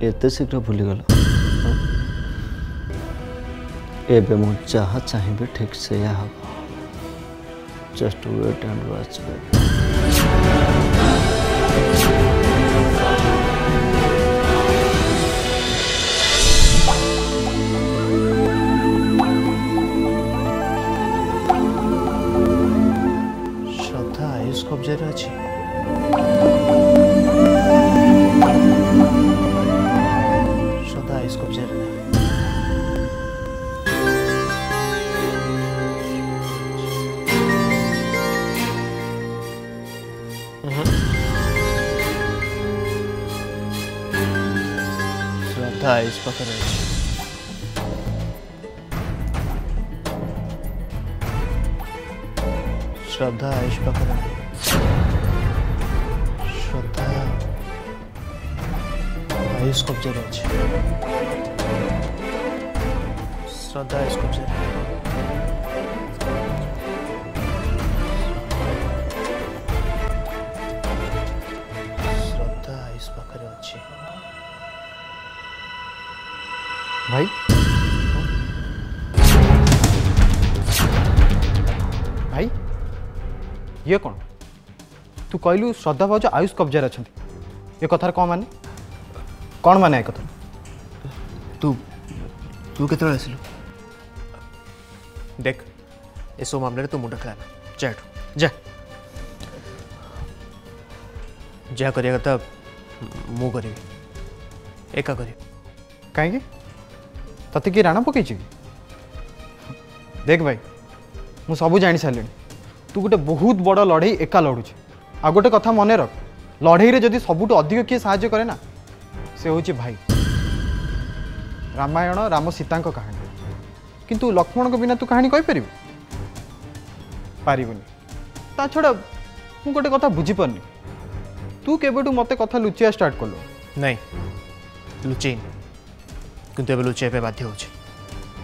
एते शीघ्र भूलीगल एबे मु जहाँ चाहिए ठीक से हम जस्ट वेट एंड वॉच श्रद्धा आयुष कब्जे अच्छी श्रद्धा आयुष कब्जे श्रद्धा आयुष पाखे श्रद्धा आयुष पाखे श्रद्धा आयुष कब्जे श्रद्धा आयुष कब्जे श्रद्धा आयुष पाखे अच्छी भाई भाई ये कौन तू कहलु श्रद्धा भाज आयुष कब्जे अच्छा ये कथार कौन माने कथा तू तू केत आसिलु देख ए सब मामले तू मुंड खेलाना जा जा जा करिया कथा मु करी एका करी कहीं तते कि राणा पकई देख भाई मु सब जानी सारे तू गोटे बहुत बड़ लड़ई एका लड़ुच आ गोटे कथा मन रख लड़ई जदि सबुठ अधिक किए साहाय्य करे ना से हूँ भाई रामायण राम सीता कहानी किंतु लक्ष्मण को बिना तू कहानी कहीपर पारबुनि ता छड़ा मु गोटे कथा बुझीपारनी तू केबेठू मते कथा लुचिया स्टार्ट कलु नहीं लुचेन किंतु एबे लुचेबे बाध्य होछि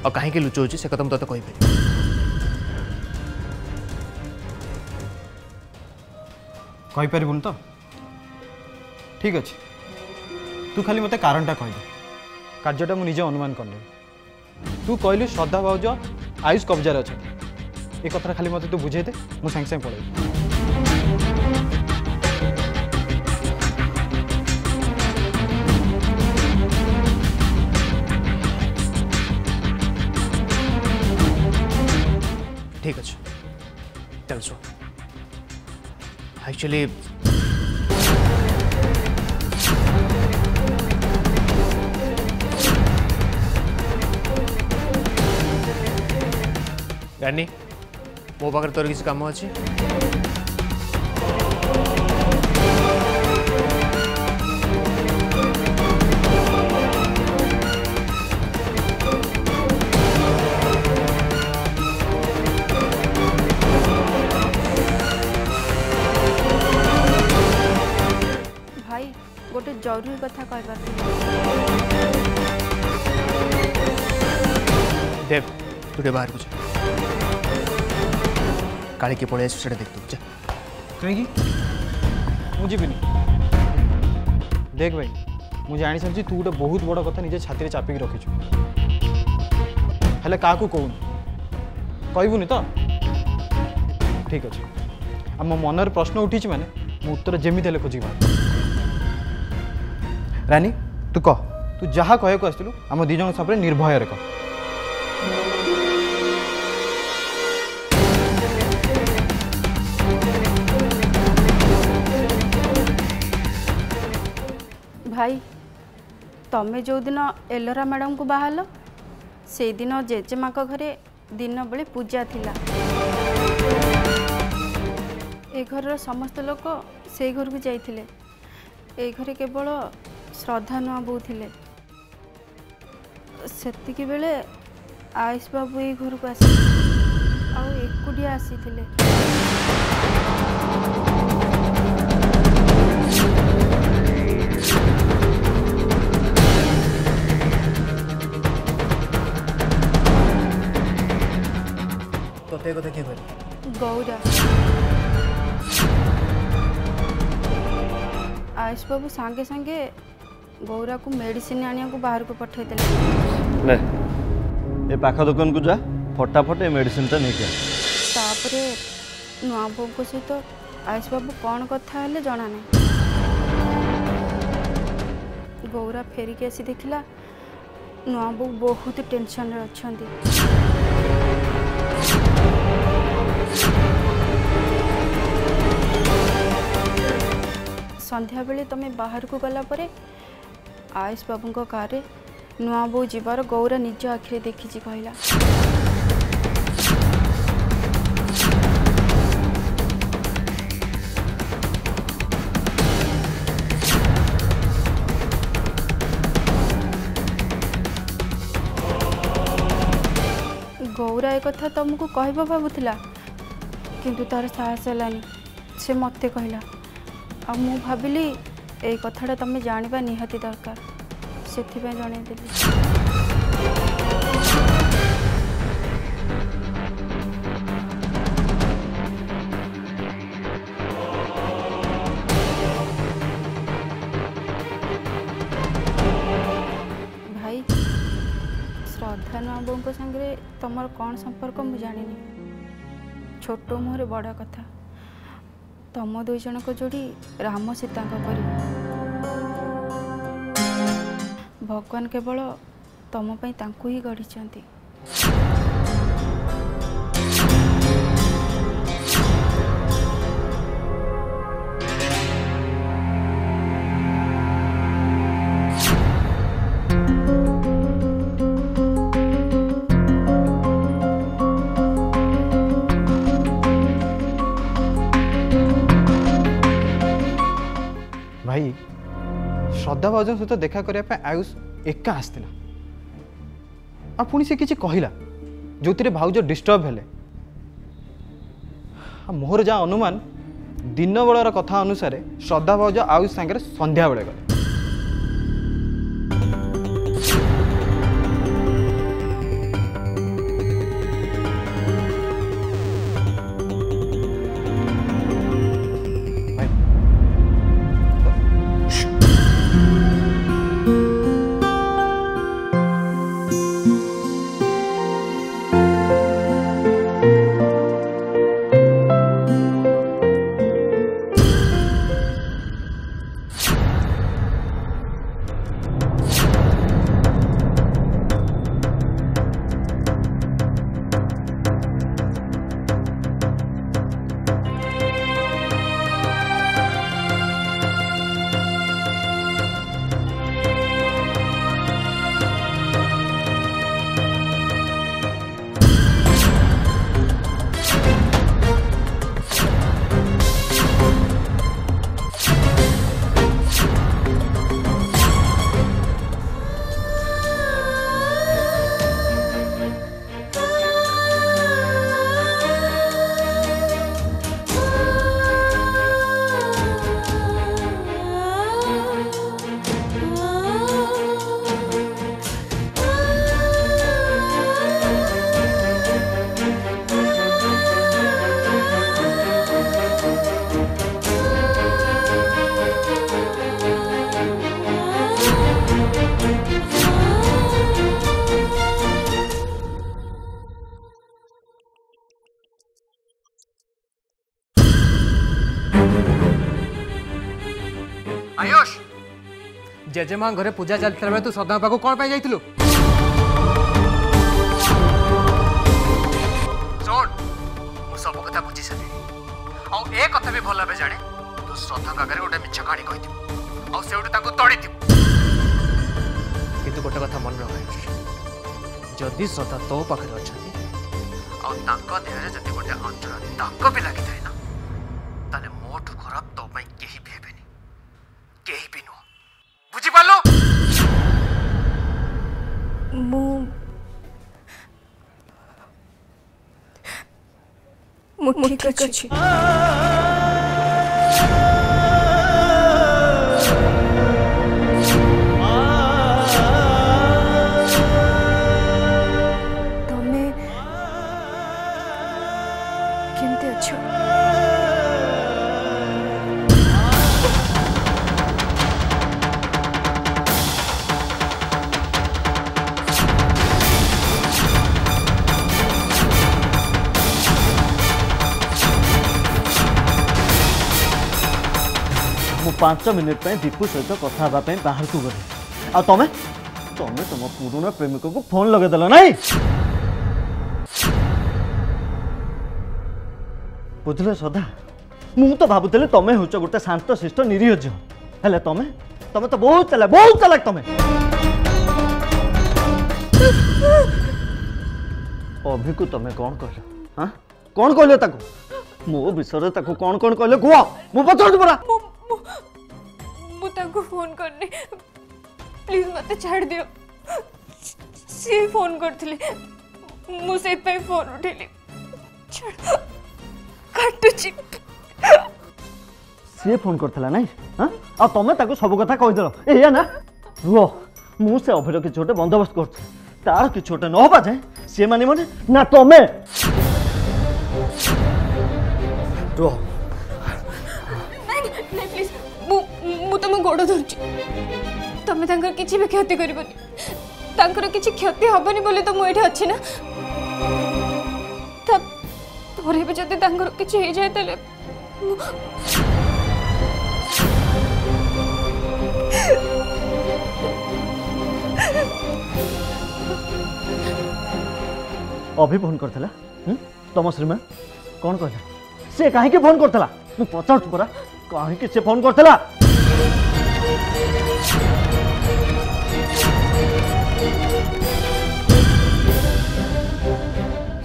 और कहीं लुचौछि से कथा मुझे कहीपर कहीपरबुन तो ठीक अच्छे तू खाली मते कारणटा कहदे कार्यटा मु निजे अनुमान करने तू कहलु श्रद्धा भाउज आयुष कब्जार अच्छा ये कथा खाली मते तू बुझे दे मु सांगे सांगे पड़े ठीक अच्छे चल सो एक्चुअली रानी मो पाखे तोर किसी काम अच्छे गोटे जरूरी कथा कहबार देव तू बाहर को जा काली के पड़े से देख तू जा कहीं मुझे देख भाई मुझे जानी सारी तू गोटे बहुत बड़ कथा निजे छाती में चापिक रखीचु हेले क्या कहून कहबुनि तो ठीक अच्छे आ मो मनर प्रश्न उठी माने मु उत्तर जेमिति हेले खोजी रानी तू कह तू जहाँ कहू आसलु आम दी जन सब निर्भय कह भाई तमें जो दिन एलोरा मैडम को बाहर से दिन जेजेमा घरे दिन बेले पूजा थिला ए घर समस्त लोक से घर को जाइथिले ए घरे केवल श्रद्धा नुआ बो थिले सेतिकी बेले आयुष बाबू ये घर को आसी आ एकुटिया आसीथिले तोते को देखिए भाई गौरा आयुष बाबू सांगे सांगे गौरा को मेडिसिन आनिया को बाहर को पठे देले ले ए पाखा दुकान को जा फटाफट ए मेडिसिन ता नहीं के तापरे नुआ बो को सहित आयुष बाबू कौन कथा हेले जना नहीं गौरा फेरिक आसी देखला नुआ बो बहुत टेंशन रे अछंती संध्या बेले तमे बाहर को गला परे आयुष बाबू को कार नुआ बो जीवार गौरा निज आखिरे देखी कहला गौरा एक कथा तुमको कहबा भाबुथिला किंतु तार साहस हेलानी से मते कहला आ मु भाबिली ए कथाटा तुम जानिबा निहाती दरकार सेथिबे जणे देली भाई श्रद्धा नबों संगे तुम कौन संपर्क मु जानी छोट मुहर बड़ कथा तुम दुई जन को जोड़ी राम सीता परी भगवान केवल तुम तांकु ही गढ़ी भाई श्रद्धा भाज सहित देखा करने आयुष एका आसला आ पुणी से किसी कहला जो भाउज डिस्टर्ब हेले मोहर जहाँ अनुमान दिन बेलर कथा अनुसार श्रद्धा भाउज आयुष सांगे संध्या बेले गले आयुष जेजेमा घरे पूजा चलता बेले तू श्रद्धा पाक कौन पाई जाइलु सुन मु सब कथा बुझी सारे आ ए कथा भी भल जाने तू श्रद्धा आगे गोटे मिछ कहानी कही आ से तड़ी किंतु गोटे कथा मन रख जदि श्रद्धा तो पाखे अच्छा देहरे जब गोटे अंचल दाग भी लगी थाए ना ताले मोठू खराब तो कहीं भी हेबेनी कहीं भी नुह बुझी पालो मु ठीक अछि तमे केमते अच्छो 5 मिनिट दीपू सहित कथा बाहर को गले आ तमें तमें तुम पुराना प्रेमिक को फोन लगेदेल नाई बुझल सदा मु तो भावुली तमें हूँ गोटे शांत शिष्ट निरीह झील हेले तमें तमें तो बहुत चालाक तमें अभी को तमें कौन कहल हाँ कौन कहल ताको मो विषय ताको कौन कहले गुआ मु पचार परा मु ताको फोन करने प्लीज मते छाड़ दियो सी फोन करथिले मु से पे फोन उठेली छाड़ काटुची सी फोन करथला नहीं हां आ तमे ताको सब कथा कहि देलो एया ना रुओ मु से अभिर कि छोटे बंदोबस्त करछ तार कि छोटे न होबा जाय से माने ना तमे रुओ नहीं प्लीज मु तुम गोड़ धरची तमे तांकर किछि भी क्षति करबनी तांकर किछि क्षति हबनी बोले तो मु एठी अछि ना तब तोरे भी जदि तांकर किछि हे जाय तले अभी फोन करथला तम श्रीमान कौन कहला से काहे के फोन करथला मु पचार परा काहे के से फोन करथला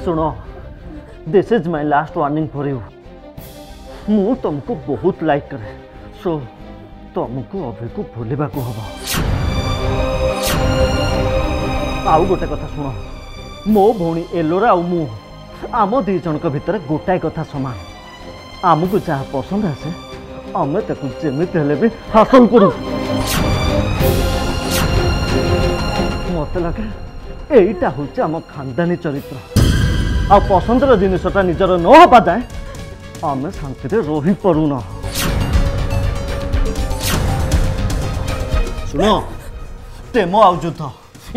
सुनो this is my last warning for you मु तुमको बहुत लाइक करे सो तुमको अभी को भूलवा को हबो आउ गोटे कथा सुनो मो भौणी एलोरा आ मु आम दी जनक भितर गोटाए कथा समान आमको जहाँ पसंद आसे आमे ताकू जेमिति हेले भी हासिल करू मत लगे एटा होचे आम खानदानी चरित्र आ पसंदर जिनसटा निजर न होबा जाए आमे शांति रे रही परुना सुनो प्रेम आ युद्ध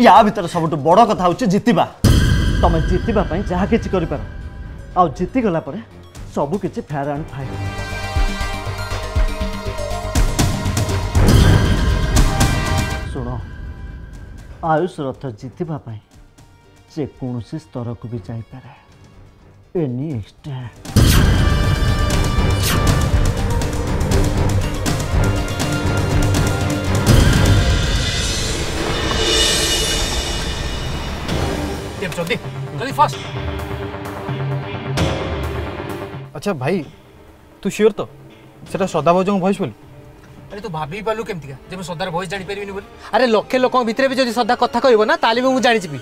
या भीतर सबुठ बड़ कथा होचे जितिबा तमें जितिबा पई जहा किछि करि पार आ जिति गला परे सबु किछि फेयर एंड फाइन सुनो आयुष रथ जितिबा पई जे कोनोसी स्तर को भी जाई पारे एनी एक्सटेंड जल्दी जल्दी फास्ट। अच्छा भाई तू श्योर तो सेटा सदा भाउज भॉइस बोली अरे तू भाभी पालु केमतिका जे सदार भॉइस जानि परिबिनी बोली अरे लक्षे लोक भितर भी जदि सदा कथा कहबो ना ताली भी मु जानि छिबी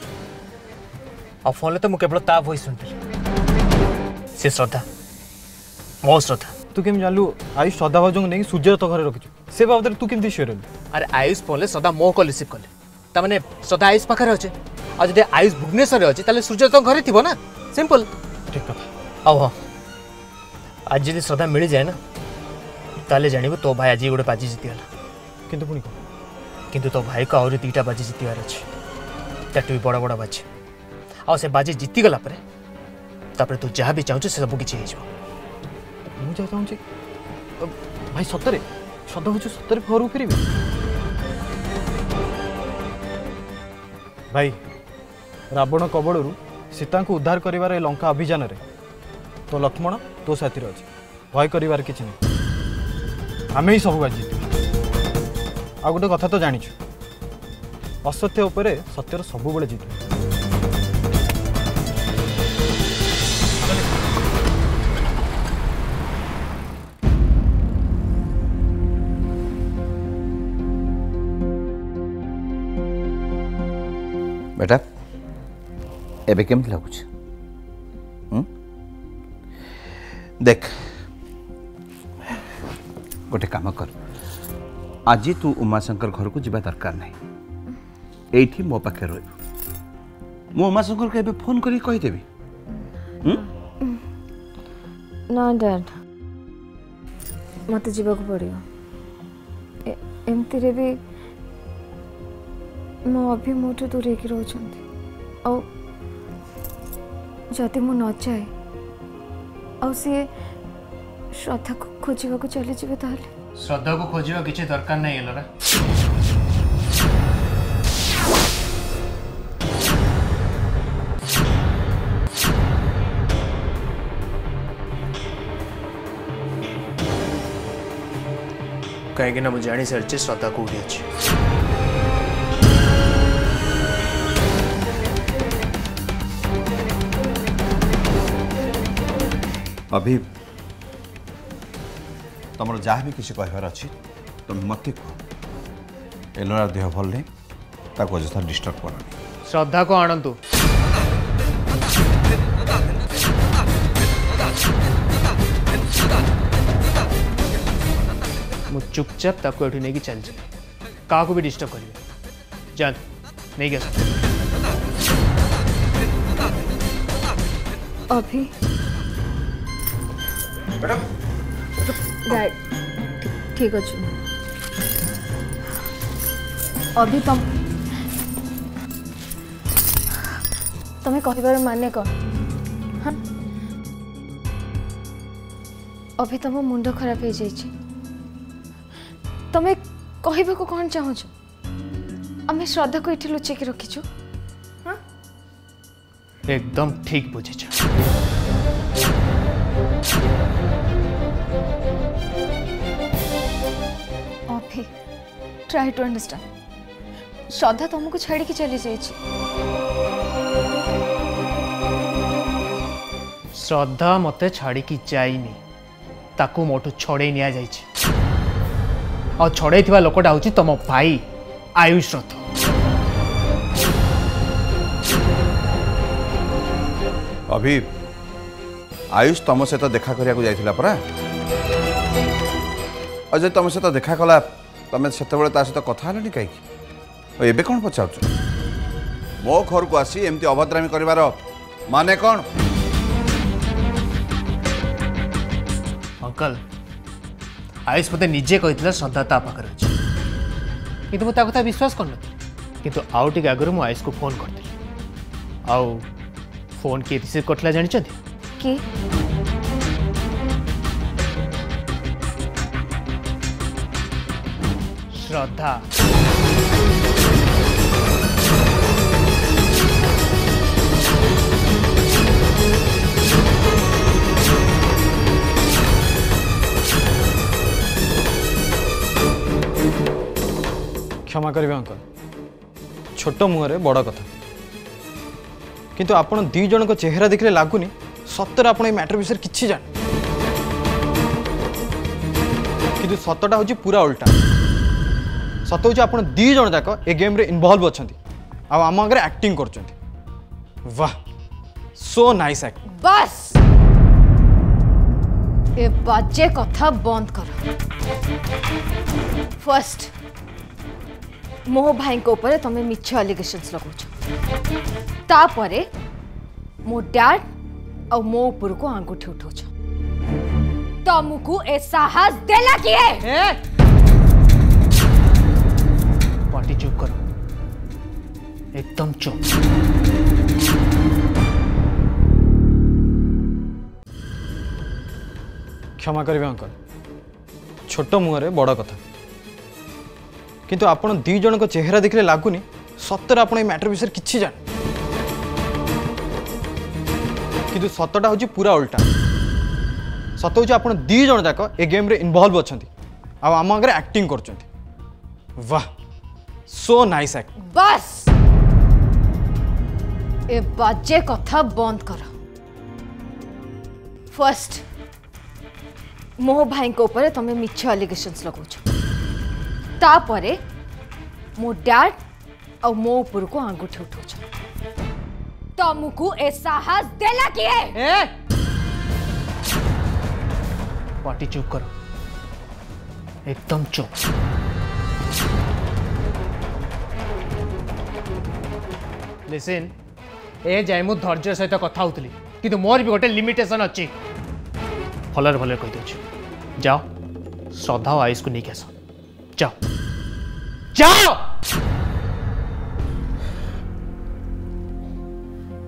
आ फोन ले तो मु केवल ता भॉइस सुनती से श्रद्धा मो श्रद्धा तू केम जानलु आयुष सदा भाउज नहीं सूर्य तो घरे रखिछु से बाबद तू केमति श्योर हलु अरे आयुष फोन ले सदा मो कॉल रिसीव कले ता माने सदा आयुष पाखरे अछि आ जदि आयुष भुवनेश्वर अछि ताले सूर्य तो घरे थिबो ना सिंपल ठीक कथा आओ हां आज जदि श्रद्धा मिल जाए ना ताले जानिबो तो भाई आज गोटे बाजी जीति गला किंतु पुनी किंतु तो भाई को और दुईटा बाजी जीतिबार अछि ताटू भी बड़ा बड़ा बाजी आ से बाजी जीति गला परे तापरे तू जहाँ भी चाहू से सब किछि हे जो मु जा चाहू भाई सतरे सदा हो सतरे घर फेरबी भाई रावण कबड़रू सीता को उद्धार करिवार लंका अभियान रे तो लक्ष्मण तो साथी अच्छे भय करिवार किछि नहीं आमे ही सब बाजी आ गोटे कथा तो जानिछु असत्य उपरे सत्यर सब बेले जीत बेटा एबे केमती लगुच देख गोटे काम कर आज तू उमाशंकर घर को जीवा दरकार नहीं एठी मो पाखे रह मो उमाशंकर को एबे फोन करी कहीदेवी ना डैड मत जीवाक पड़ियो एमती रे भी मो अभी मोटू दूर होकर रोचंती और जदि मु न चाहे और सी श्रद्धा को खोजा को चली जाए ताले श्रद्धा को खोजा किसी दरकार नहीं एलोरा। कहीं मुझे जानी सारी श्रद्धा कौटी अच्छी। अभी तुम जहाँ भी किसी कहबार अच्छी तुम मत कह एलोरा देह भल नहीं अजथा डिस्टर्ब कर। श्रद्धा को आणतु मु चुपचाप ताको एठी नहीं चल जाए क्या भी डिस्टर्ब करेंगे जान नहीं क्या अभी डैड ठीक अच्छे अभी तुम्हें कहबार माने कौन हाँ अभी तुम मुंड खराब हो जाए तुम्हें कहबा को कौन चाहूँ आम श्रद्धा को ये लुचेक रखीचु हाँ एकदम ठीक बुझे अभी ट्राई टू अंडरस्टैंड श्रद्धा तुमको छाड़ी के चली जाए श्रद्धा मते छाड़ी की जाइनी ताकू मोटू छड़े निया जाइछि और छड़े थिबा लोकटा होछि तम भाई आयुष रथ। अभी आयुष तुम सहित देखा करने जाइथिला परा और जब तुम सहित देखा कला तुम से सहित कथा हलनी कहीं एबे कौन पचार मो घर को आसी एमती अभद्रामी करिवार माने कौन? अंकल आयुष मते निजे कही श्रद्धा ता पाखरे अछि किंतु मु ता कथा विश्वास करन किंतु आउ टिक आगरु मु आयुष को फोन करथिली आउ फोन के रिसीव करथला जानि छथि के श्रद्धा क्षमा करेंगे अंकल छोट मुहरे बड़ कथा किंतु आपण दी जन को चेहरा देखले लगुनि सतर आप मैटर विषय किसी जान किंतु सतटा हूँ पूरा उल्टा सत हूँ आप दी जन जाक ए गेम रे इन्वॉल्व अच्छा आम आगे एक्टिंग कर वाह सो नाइस एक्टिंग। बस ए बाजे कथा बंद कर। फर्स्ट मो भाई को ऊपर तुम्हें मिछ एलिगेशंस लगौछ तापरे मो डैड और मो ऊपर को आंगुठी उठाउछ तुमको ए साहस देला किए पार्टी चुप करो एकदम चुप। क्षमा करेंगे अंकल छोट मुहरे बड़ कथा किंतु आपण दी जन को चेहरा देखले लगुनि सतर आप मैटर विषय किसी जान किंतु सतटा हूँ पूरा उल्टा सत हूँ आप दी जन जाक ए गेम रे इन्वॉल्व अच्छा आम आगे एक्टिंग कर वाह सो नाइस एक्टिंग। बस ए बाजे कथा बंद कर। फर्स्ट मो भाई को ऊपर तुम्हें मिछ एलिगेशंस लगौछ तापरे मो डैड और मो ऊपर को आंगुठी उठाउछ तुमको ए साहस देला किए पार्टी चुप करो एकदम चुप। लिसन ए जाए मु धैर्य सहित कथा होतली किंतु मोर भी गोटे लिमिटेशन अच्छी भलर भलर कही दे जाओ श्रद्धा और आयुष को नहीं आस जाओ जाओ।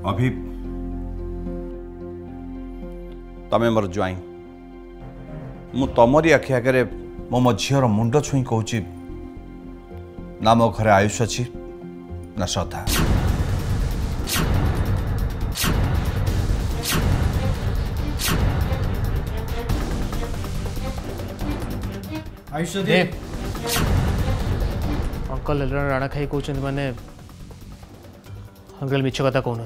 अभी तमें मोर ज्वाई मु तमरी आखि आगे मो झीर मुंड छुई कहूँ ना मो घरे आयुष अच्छी ना श्रद्धा। आयुष अंकल राणा खाई कहते माने अंकल मिछ कथा कहून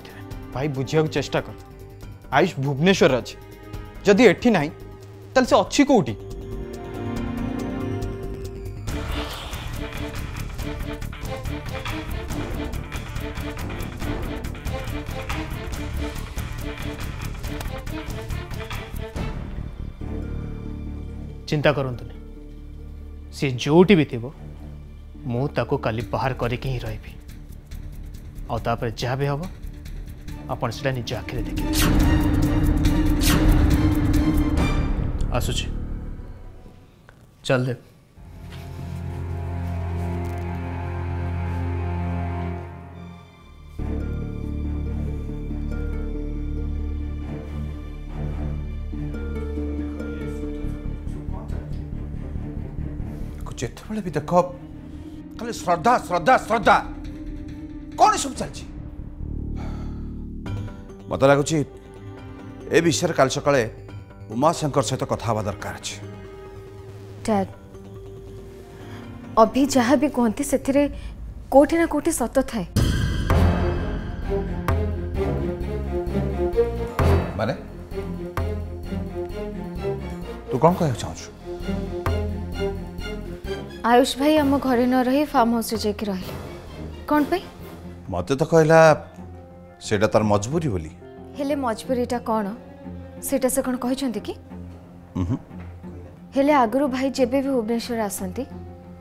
भाई बुझिया चेष्टा कर। आयुष भुवनेश्वर अच्छे जदि एठी नहीं ताल से अच्छी कोठी। चिंता करंतुनी सी जोटी भी थी मु ताको काली बाहर करके ही रही आ तापर जहाँ भी हम आपण से निज आखिरे देखिए। आसुची चल दे। जिते भी देख खाली श्रद्धा श्रद्धा श्रद्धा कौन सब चलती मत लगुच ए विषय काल सका उमाशंकर सहित कथा हवा दरकार अच्छे। डैड अभी जहाँ भी कहती से कोठी ना कोठी सत थाए माने तू कौन कह चाहू? आयुष भाई आम घरे न रही फार्म हाउस जाकि रही कौन पे? मत तो कहला सेटा तार मजबूरी बोली। हेले मजबूरीटा कौन सेटा से कौन कहते कि हेले आगुरु भाई जेबे भी भुवनेश्वर आसंती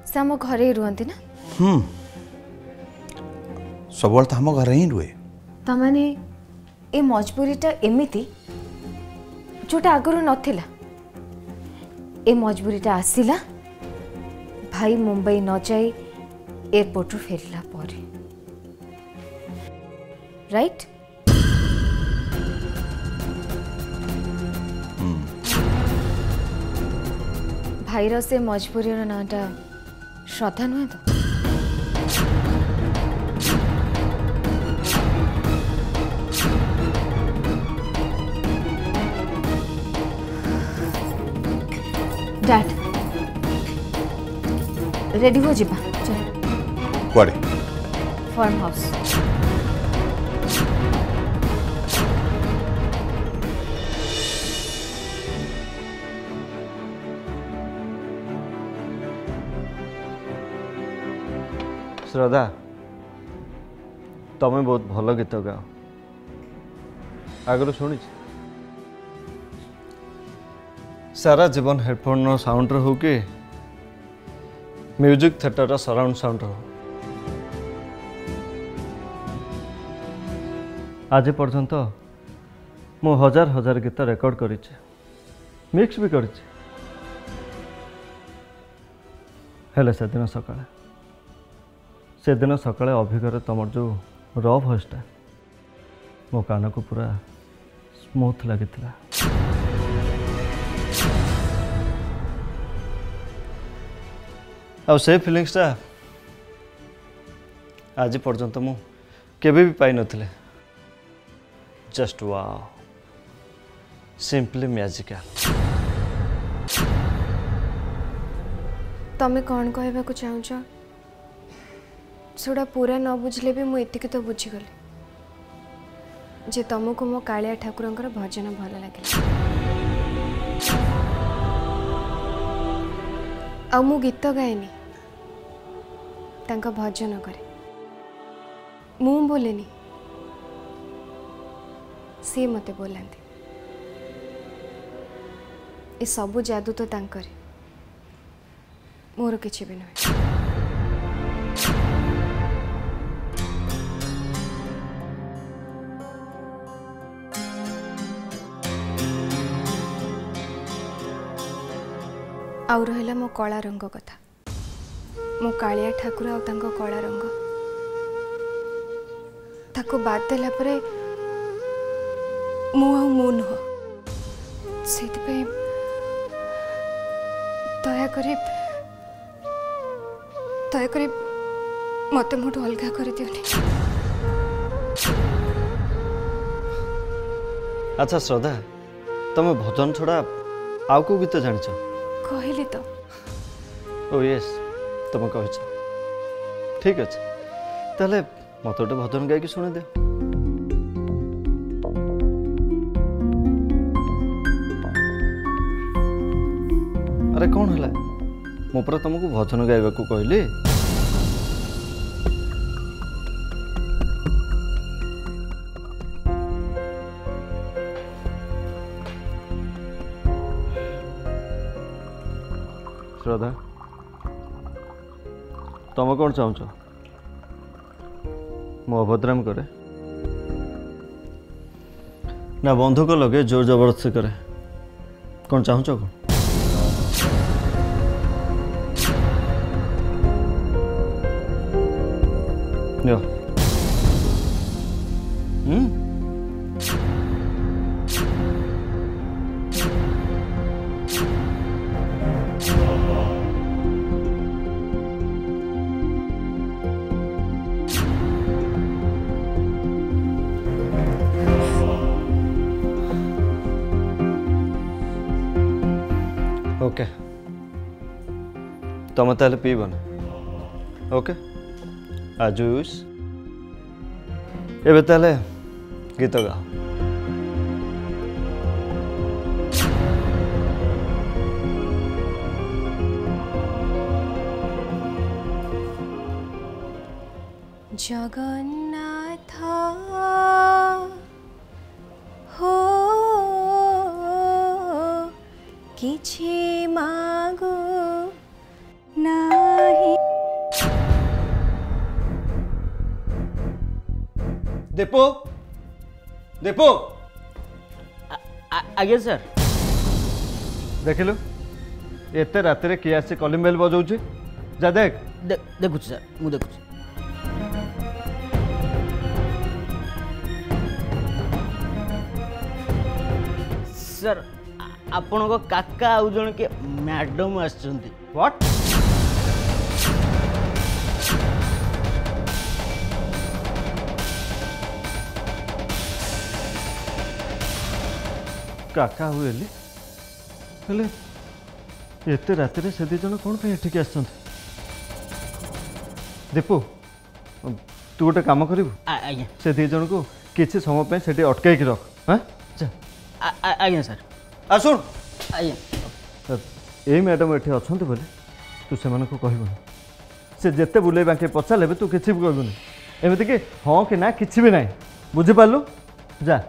से आम घरे ही रुहंती ना। सब तो हम घर ही रुए। तमाने ए मजबूरीटा एमिति जोटा आगुरु नथिला ए मजबूरीटा आसिला भाई मुंबई न जाए एयरपोर्ट फेरला पर राइट। भाईर से मजबूरी नाटा श्रद्धा नुहे तो डैड रेडी हो जीवा चल कुआडे फार्म हाउस। श्रद्धा तमें बहुत भल गीत गाओ आगु शुणी सारा जीवन हेडफोन साउंड हो कि म्यूजिक थिएटर सराउंड साउंड हो आज पर्यंत मु हजार हजार गीत रेकर्ड कर मिक्स भी कर से दिन सकाळे अभिगर तुम जो र भॉइसटा मो कान को पूरा स्मूथ लगी आ से फिलिंग्सटा आज पर्यंत मु केबे भी पाई नथिले। Just wow simply magical. तमें कौन कहबा को चाहूछ सेटा पूरा न बुझले भी मुझे तो बुझीगली जे तुमको मो कालिया ठाकुर भजन भल लगे आ मु गीत गाएनी तांका भजन करे मु बोलेनी सी मते बोलांती ए सबु जादू तो तांकर मोर किछि भी नहीं। आउ रहिला मो कला रंग कथा मो कालिया ठाकुर आ तांको कला रंग ताको बाद देला परे मु नुह से दयाकरी मत मोटू अलग कर दियोनी। अच्छा श्रद्धा, तुम भजन छड़ा आउ को गीत जान कहली तो। ओ यस, तुम कह ठीक अच्छे, ताले मत गोटे भजन गायकी शुणी दे। अरे कौन है मु पर तुमको भजन गाइबा को कहली। श्रद्धा, तुम कौन चाहूच मो अभद्राम करे ना बंधुक लगे जोर जबरदस्ती करे? कौन चाहूच कौन? ओके, तुम ताले पीबन। ओके आजुस एबे ताले गीत गाओ। जगन्नाथ हो किछि मागो नाही। दीपू, दीपू। आगे सर। देखिलु एते रात किए आसी कलिंग बेल बजाऊँ? जा देख। देखु सर, मु देखु। सर आपण को काका आउ जन के मैडम आछंती। व्हाट? काका हुए हेले एते रात से दी जन कौन पे ठीक आछंती? दीपू तू गोटे काम करू से दी जन को किसी समय पे सेठी अटकाई रख। हाँ आज्ञा सर। आ सुन आज्ञा, ए मैडम एठी अछंती बोले तू से मानको कहबोनी। से जेते बुले बाके पचाले तू किछि भी कहबोनी। एमिति कि हाँ कि ना किछि भी नाही। बुझि पालु? जा।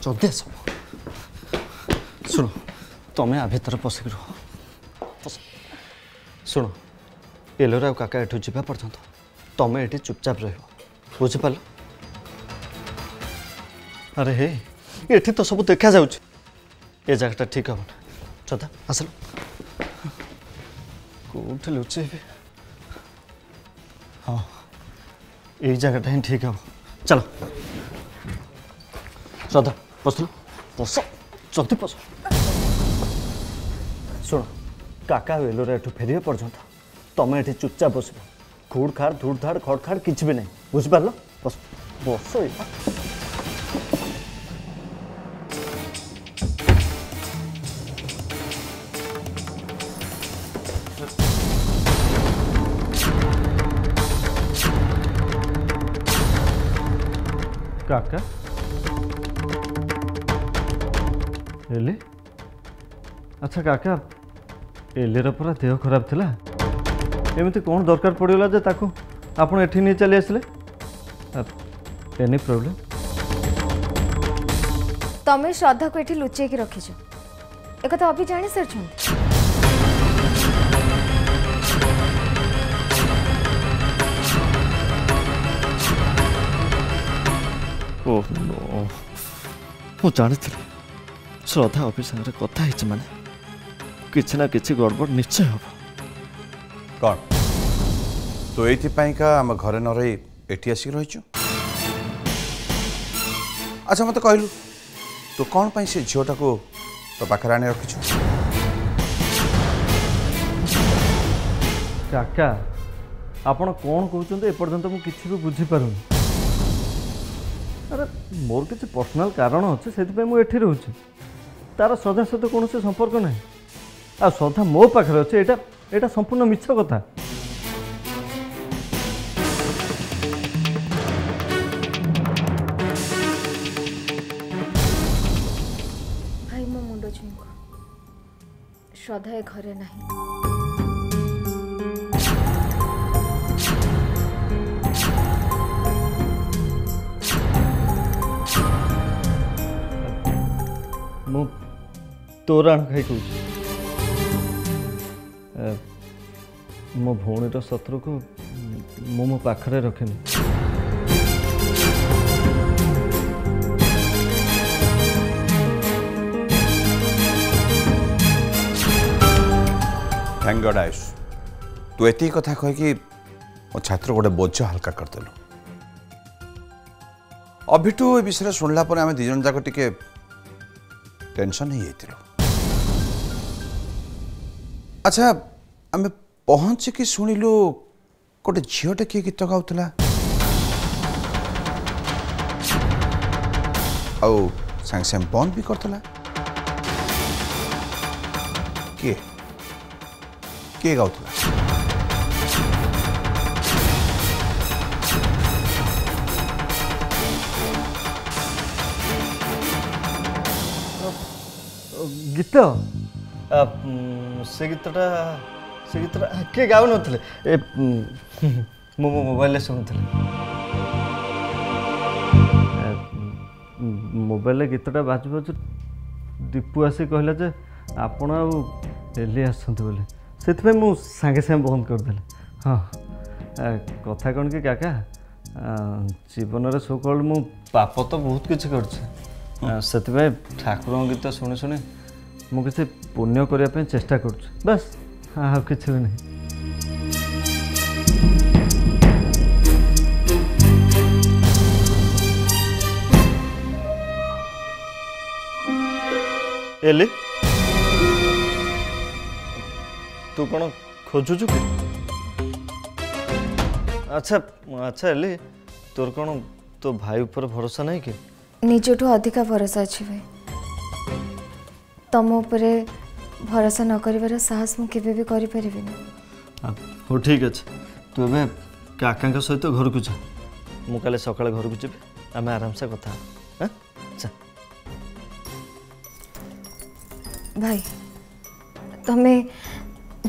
जल्दी शुण तुम्हें आ भर पशिक रुह। शुण एलोरा काका एठू जावा पर्यंत तुम्हें ये चुपचाप रह बुझिपाल? अरे हे ये तो सब देखा जा जगह ठीक हम श्रद्धा आसल कौट लुचे। हाँ ये जगह ही ठीक हम। चलो श्रद्धा पसल पस जल्दी पस। शुण काका एलोरा एठू फेर पर्यंत तुम्हें ये चुपचाप बस। खुड़ खाड़ धूड़ धाड़ खड़ खाड़ किसी भी नहीं। बुझिपार? बस बस। काका एले? अच्छा काका एलेर पूरा देह खराब थिला एमती कौन दरकार पड़गला जे ताको आपण एठी नहीं चली आसले? Any problem? तमें श्रद्धा को एठी लुचेकी रखिछ एक तो अभी जानी सारछंती। ओह नो मु जानी श्रद्धा अभी सागर कथा माने किसी ना किसी गड़बड़ निश्चय हम कौन तो ये आम घरे न रही एटी आसिक रहीचु अच्छा मत कहलु तो कौन पाई से झीटा को तो पाखे आने रखीचु काका आपण कौन कहते एपर्यंत मुझे किसी भी बुझीपारूनी अरे मोर किसी पर्सनाल कारण अच्छे से मुझे रोचे तार श्रद्धा सहित कौन संपर्क ना आ श्रद्धा मो पाखे अच्छे यहाँ संपूर्ण मिछ कथा भाई मो मुंड छुई श्रद्धा ए घरे नहीं मु तोराण खाई कह मो भौणीर शत्रु को मो पाखरे रखेनी थैंक गॉड आयुष तू एति कथा कह कि मो छात्र गोटे बोझ हल्का करदेलु अभिटू ए विषय शुणला आम दिज जाक टिके टेंशन ही अच्छा आम पहुँचिकी शुणिलु गोटे झीटे किए गीत गाउला आउ सांगे सांगे बंद भी करतला किए किए गाउला गीत से गीतटा किए गाउ नथिले ए मो मोबाइल शुणुले मोबाइल गीतटा बाजू बाजू दीपू आसी कहला जे आपण एली आसछन्ति बोले से मु सांगे सांगे बंद करदेले हाँ कथा कौन कि काका जीवन में सो कल मु पाप तो बहुत किसी कर ठाकुर गीत शुणी शुणी मु किसी पुण्य करने चेष्टा कर बस हाँ किसी भी नहीं एली तू कौन खोजुचु कि अच्छा अच्छा एली तोर कौन तो भाई ऊपर भरोसा नहीं कि निजठू अधिका भरोसा अच्छी भाई तुम उपरे भरोसा न कर साहस मुझे भी करें हो ठीक अच्छे तू ए काका सहित घर को जा मु काले सकाଳେ घर को जी आम आराम से कथा हाँ भाई तुम्हें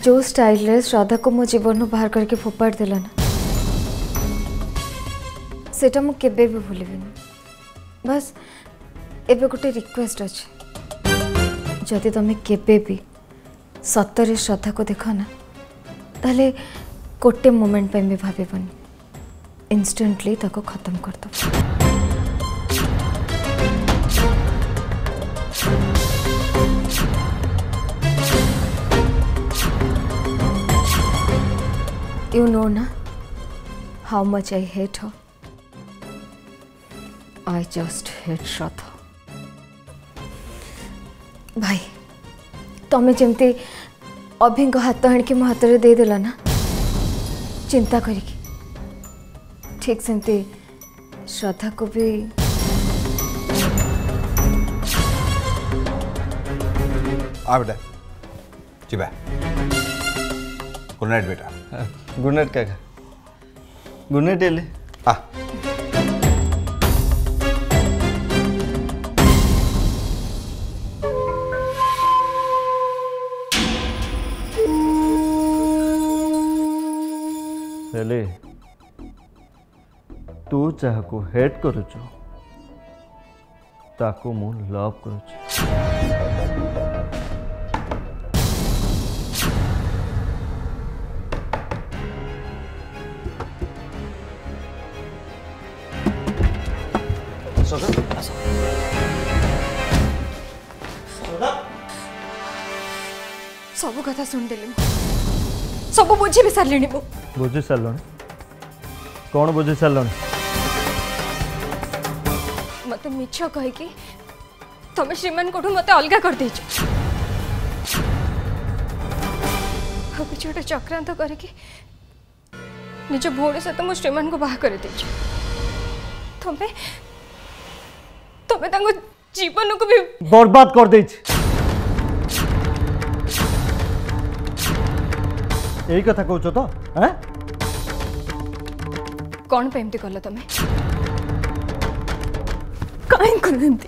जो स्टाइल रे श्रद्धा को मो जीवन बाहर करके फोपाड़ देल ना सेटा मु केबे भी भूलिबिनी बस एबे गोटे रिक्वेस्ट अच्छे जदि तुम्हें केबे भी सतरे श्रद्धा को देख ना ताले गोटे मोमेंट पे भी भावनी इंस्टेंटली ताको खत्म कर दो You know na how much I hate her. I just hate Shraddha. भाई तमें जमती अभी हाथ आणिक मो हाथ में देदेल ना चिंता करिकी ठीक सेमती श्रद्धा को भी आ बेटा जीवा गुड नाइट बेटा गुड नाइट काका गुड नाइट एली आ एली तू जहाँ हेट करुचु ताको मु लव करुचु सब कथा शुणिदेली सब बुझी भी सारे मु बुझी सारे कौन बुझी सारे मत मिछ कहीकि तुम श्रीमान को मत अलग कर दे गोटे चक्रांत करके निज भौणी सहित मो श्रीमान को बाहा कर दे तमें तमें जीवन को भी बर्बाद कर दे यही कथा कहूच तो कौन पे एमती कल तमें कहीं कल एमती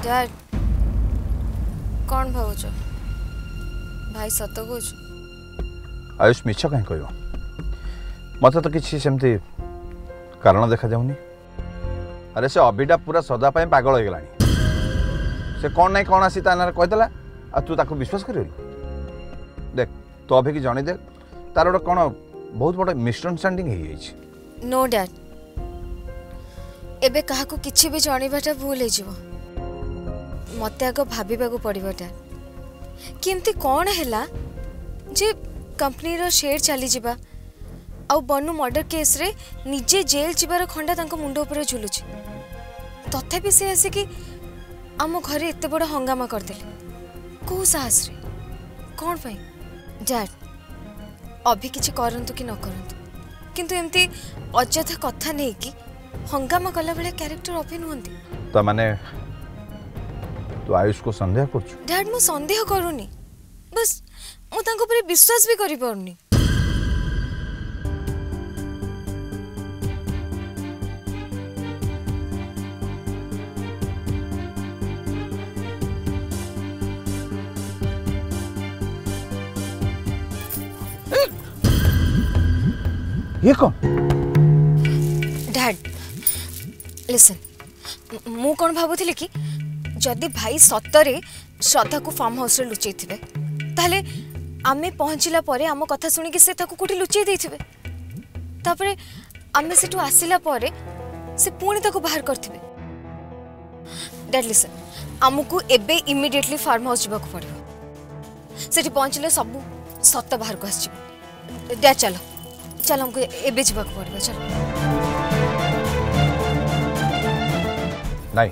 डैड कौन भावुच भाई सत कह आयुष मिछ कहीं कह मत तो किसी सेमती कारण देखा जाऊनी अरे से अभिटा पूरा सदा पागल हो गला से कौन ना कौन आसी ताना कहीदेला आ तू ताको विश्वास कर देख तो अभी की जनी देख तार गोटे कौन बहुत बड़ा मिसअंडरस्टैंडिंग हो जाए नो डैड एबे काहाको किछि भी जानिबाटा भूल हो जीवो मत आग भाव पड़ो डैड केमती कौन है जे कंपनी रो शेयर चली जिबा आउ बनु मर्डर केस रे निजे जेल जीवार खंडा तांको मुंडो ऊपर झुलुची तथापि से आसिकी आम घरे एते बड़ हंगामा करदेले को साहस रे कौन पाई डैड अभी किछि करंतु कि न करंतु किंतु एमती अजथा कथा नहीं कि हंगामा कला बेले कैरेक्टर अभी नुहंती तो माने तू आयुष को संदेह कर डैड मु संदेह करूनी बस मु तांको पर विश्वास भी करि पारुनी ये कौन डैड लिसन मु कौन भाबुथिले कि जदि भाई सतरे श्रद्धा को फार्म हाउस रे लुचई थिबे ताले आमे पहुंचला परे आम कथा सुनी कि से ताको कोठी लुचई देथिबे तापरे आमे सेटु आसिला परे से पुणी ताको बाहर करथिबे डैड लिसन आमको एबे इमीडिएटली फार्म हाउस जीवा को पड़िबो सेठी पहुंचले सब सत बाहर को आसी डैड चलो चल हमको एबे जीवा को पड़िबो चलो नहीं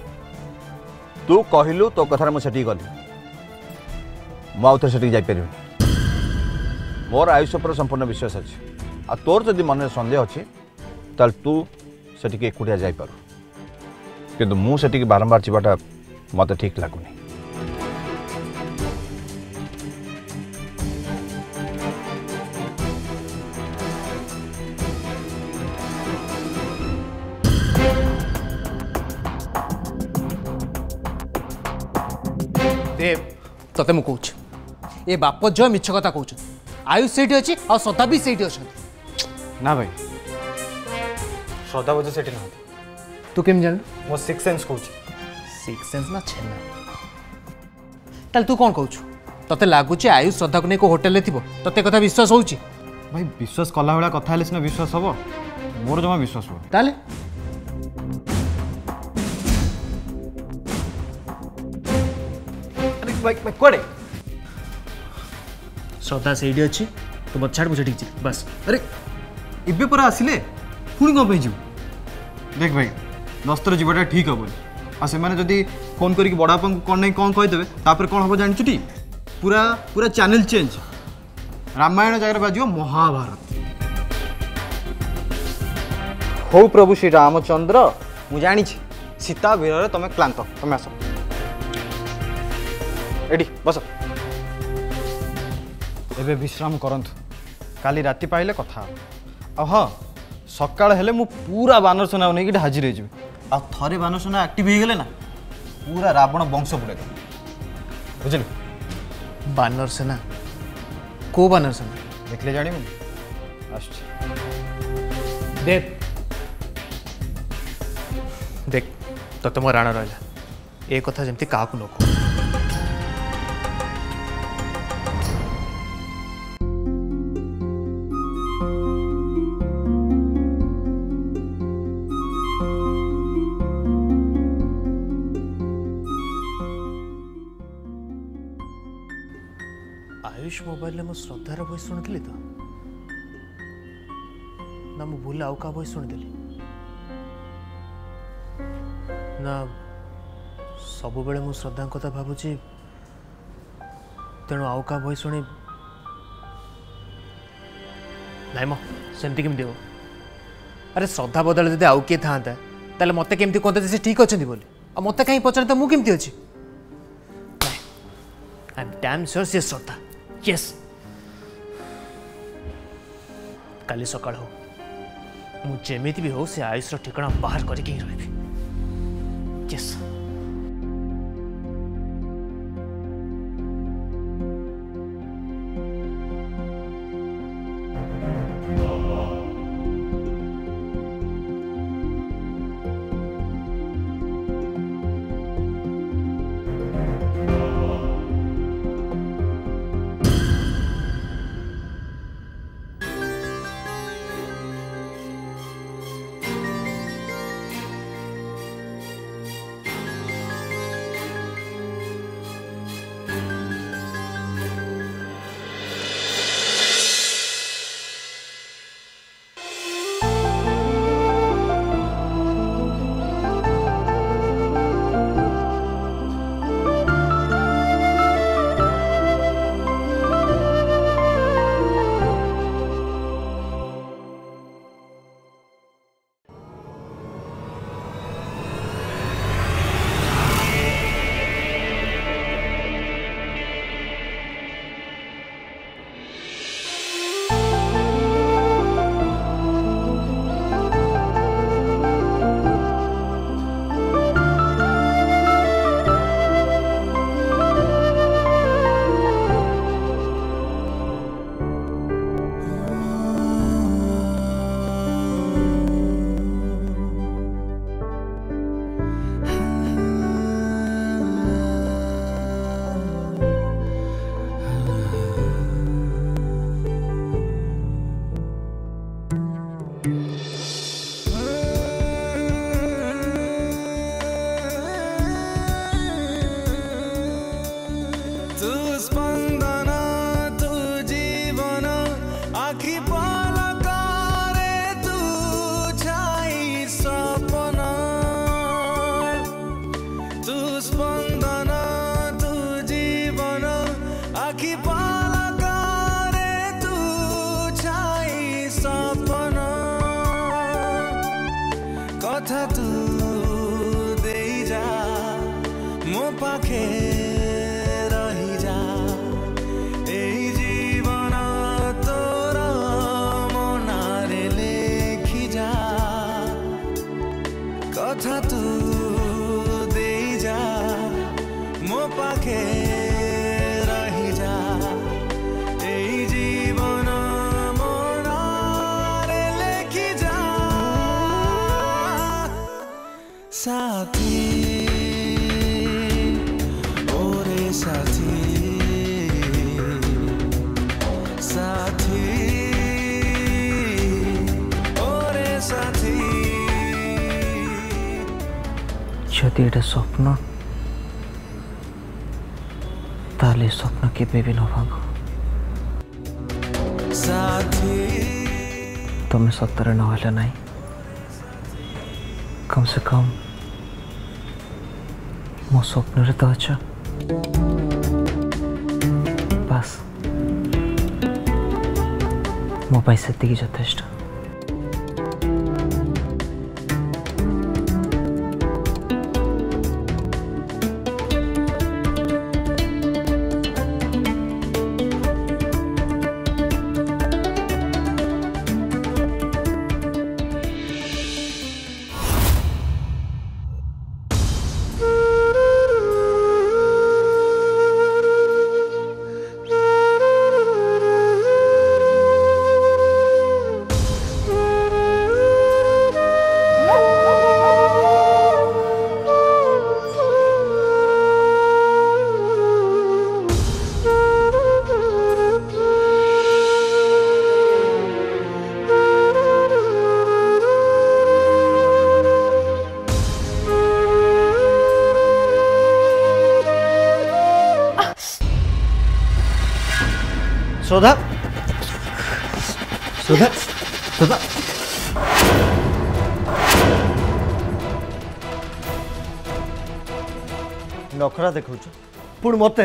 तू कहलु तो कथार मुझे गली मुझे से जापर मोर आयुष पर संपूर्ण विश्वास अच्छे आ तोर जदि मन सन्देह अच्छी ताल तू से एकुटिया जापार किंतु मुझे बारंबार जावाटा मत ठीक लगुनि देव तते मु कहूँ ए बाप झ मिछ कथा कहूँ आयुष से अच्छी आ श्रद्धा भी से अच्छा ना भाई श्रद्धा बोझ से ना तू केम जान मो सिक्स सेंस कहूँ सिक्स सेंस ना छेना ताल तू कौन कहूँ तते लगुच आयुष श्रद्धा को नहीं को होटेल थी तते कथा विश्वास हो भाई विश्वास कला भाया कथा सिना विश्वास हम मोर जमा विश्वास हो ताले कड़े श्रद्धा से अच्छी तो मत छाड़ मुझे ठीक बस अरे इबे पर आसिले पुणी कौन पे देख भाई दस्तर जीवाटा ठीक हम आ से जदि फोन करके बड़ापा कौन नहीं कौन कहीदेवे तापर कौन हम जानछुटी पूरा पूरा चैनल चेंज रामायण जगह बाजियो महाभारत हो प्रभु श्री रामचंद्र मु जानी सीता वीर तुम क्लांत तुम आस एडी बस एबे विश्राम करंतु काली राति पाइले कथा आ हाँ सकाळ हेले मु पूरा बानर सेना नहीं हाजिर हो आ थरे बानर सेना एक्टिव हो गले ना पूरा रावण वंश बुड़े बुझल बानर सेना को बानर सेना देखले जानी देख तो मो राण रहा ए कथा जमती क्या न कह आयुष मोबाइल में श्रद्धार वॉइस शुणी तो ना मु भूल आउ का वॉइस शुणीदेली ना सब बेले मु श्रद्धा कथा भावुची तेणु आउ का वॉइस शुणी नाई मो सेमती केमती हो अरे श्रद्धा बदल जब आउ किए था ताले मत केमती कहते से ठीक अच्छे बोली आ मत कहीं पचारते मु केमती अच्छी आई एम डैम श्योर सी श्रद्धा यस काली सकाळ हो मुझे भी हो से आयुष ठिकाना बाहर करके ही रही यस कथा तू दे जा मो पाखे रही जा ए जीवन तोर मनारे लेखी जा कथा तू दे जा मो पाखे रही जा ए जीवन मनारे लेखी जा साथी ओरे साथी साथी ओरे साथी यदि एटा स्वप्न ताले स्वप्न केबे भी न भांगो साथी तुम सत्तर न होला नहीं कम से कम मो स्वप्न रे तो अच्छा बस मो पाई सेतिकी यथेष्ट श्रद्धा श्रद्धा श्रद्धा नखरा देखु पुणी मत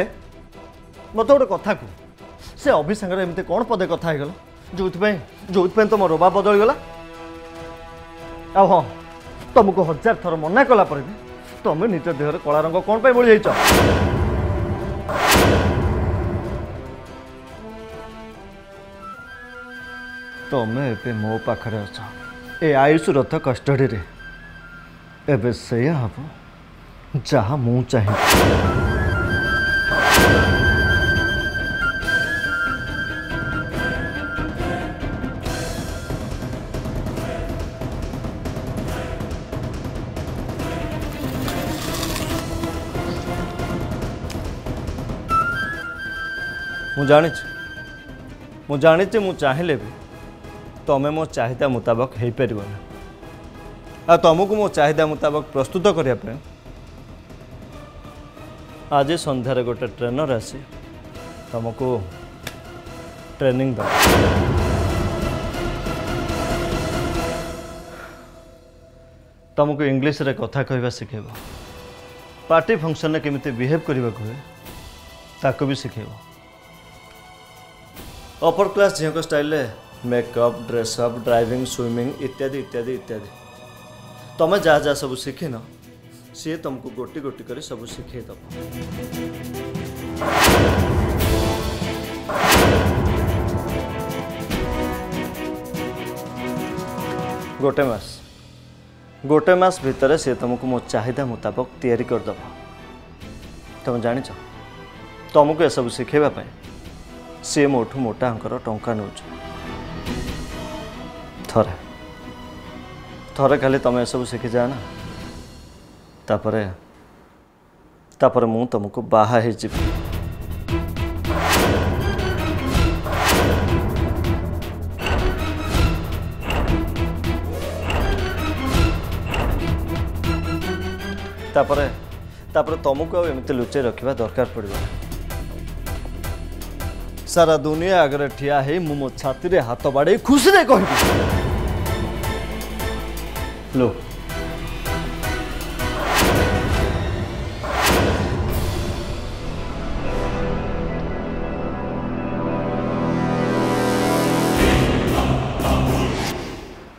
मत गोटे कथा कह से अभि सागर एमती कौन पदे कथा हो जो तुम रोबा बदलगला आ हाँ तुमको 1000 थर मना कला भी तुम निज देह कला रंग कौन पे बोली जाइछ तुम ए मो पाखरे अछ ए आयुष रथ कस्टडी रे एबे से हम जहाँ मु चाहिए मु जानी मु चाहिए भी तुम मो चाहिदा मुताबक हो पार आ तुमको मो चाहिदा मुताबक प्रस्तुत करने आज संध्यार गोटे ट्रेनर आसी तुमको ट्रेनिंग द तुमको इंग्लिश रे कथा कहवा शिखेब पार्टी फंक्शन केमिति बिहेव करने हुए ताको भी शिखेब अपर क्लास झील style makeup dress up driving swimming इत्यादि इत्यादि इत्यादि तुम जहाँ जहाँ सब शिखिन सी तुमको गोटी गोटी कर सब शिखेदब गोटे मास भितर सी तुमको मो चाहिदा मुताबक तैयारी करदब तुम जान तुमको यह सब शिखेवाई सी मोठू मोटा अंकर टंका नौ थरे थरे खाली तुम यह सब शिखी जा ना तापरे मु तुमको बाहा ही जीवी तापरे तुमको एमती लुचे रखा दरकार पड़े सारा दुनिया आगे ठिया है मु मो छाती रे हाथ बाड़े खुशी रे कहि लो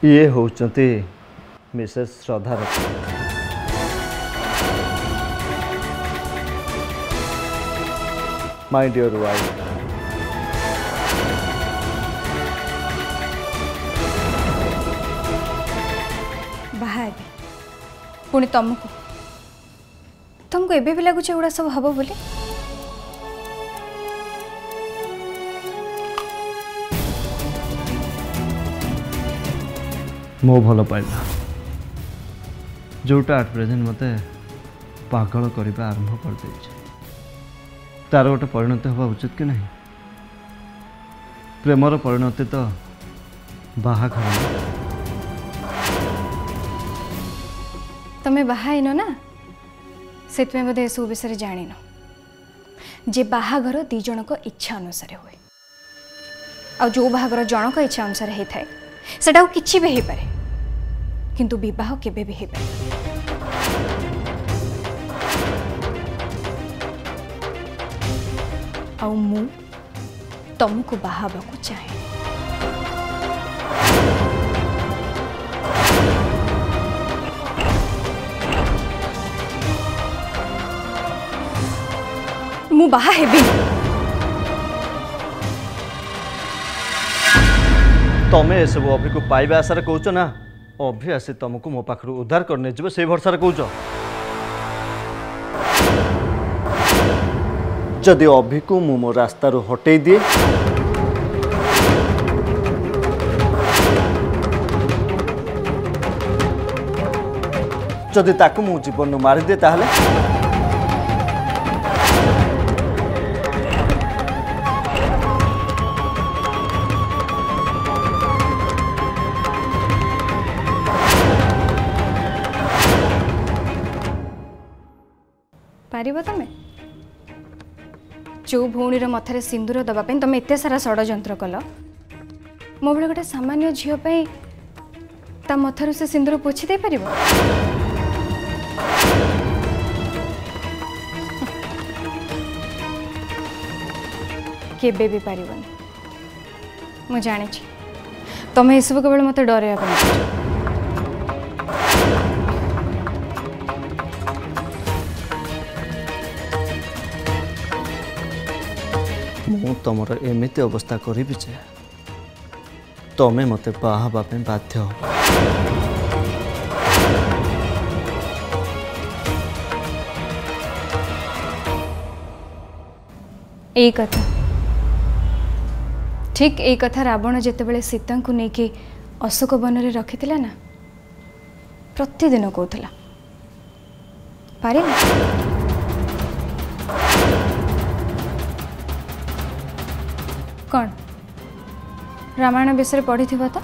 ये होचंती Mrs Shraddha my dear wife बाहर पुणी तुमको एबे भी लगुच एगुड़ा सब हम बोली मो भल पाइबा जोटा एट प्रेजेंट मते पागल करने आरंभ कर दे तार गोटे परिणति हवा उचित कि नहीं प्रेमर परिणति तो बाहाघर तमें बाहाइन ना से बोधे सब विषय जान जे बाहाघर दी जन इच्छा अनुसार हुए आ जो बाहाघर जनक इच्छा अनुसार होता है सेटा किसी भी हो पारे किंतु विवाह केबे भी हो पारे आउ मु तुमको बाहाबाकू चाहे मु बाहा हेबी तमें ये सब अभी को पाइबा आशार कौच ना अभी आसी तुमको मो पाखर उद्धार करने जीव से भरसार कौच जदि अभी को मु मो रास्ता रू हटई दिए जदि ताकू मु जीवन मारी दे ताहले पारिबो तमे जो भौणीर मथारे सिंदूर दवाई तुम एत सारा षड्यंत्र कल मो भाई गोटे सामान्य झील ता मथारू से सिंदूर पोछि दे पारिबो? केबे भी पारिबनी। मु जानी तुम्हें यू केवल मत डर मु तुमर एमती अवस्था करी जे तमें मत बाहापी बाध्य हो। यही कथा ठीक यही कथा रावण जितेबाला सीता को लेकिन अशोक वन में रखी ना प्रतिदिन कहला पारे कौन रामायण विषय पढ़ी थी तो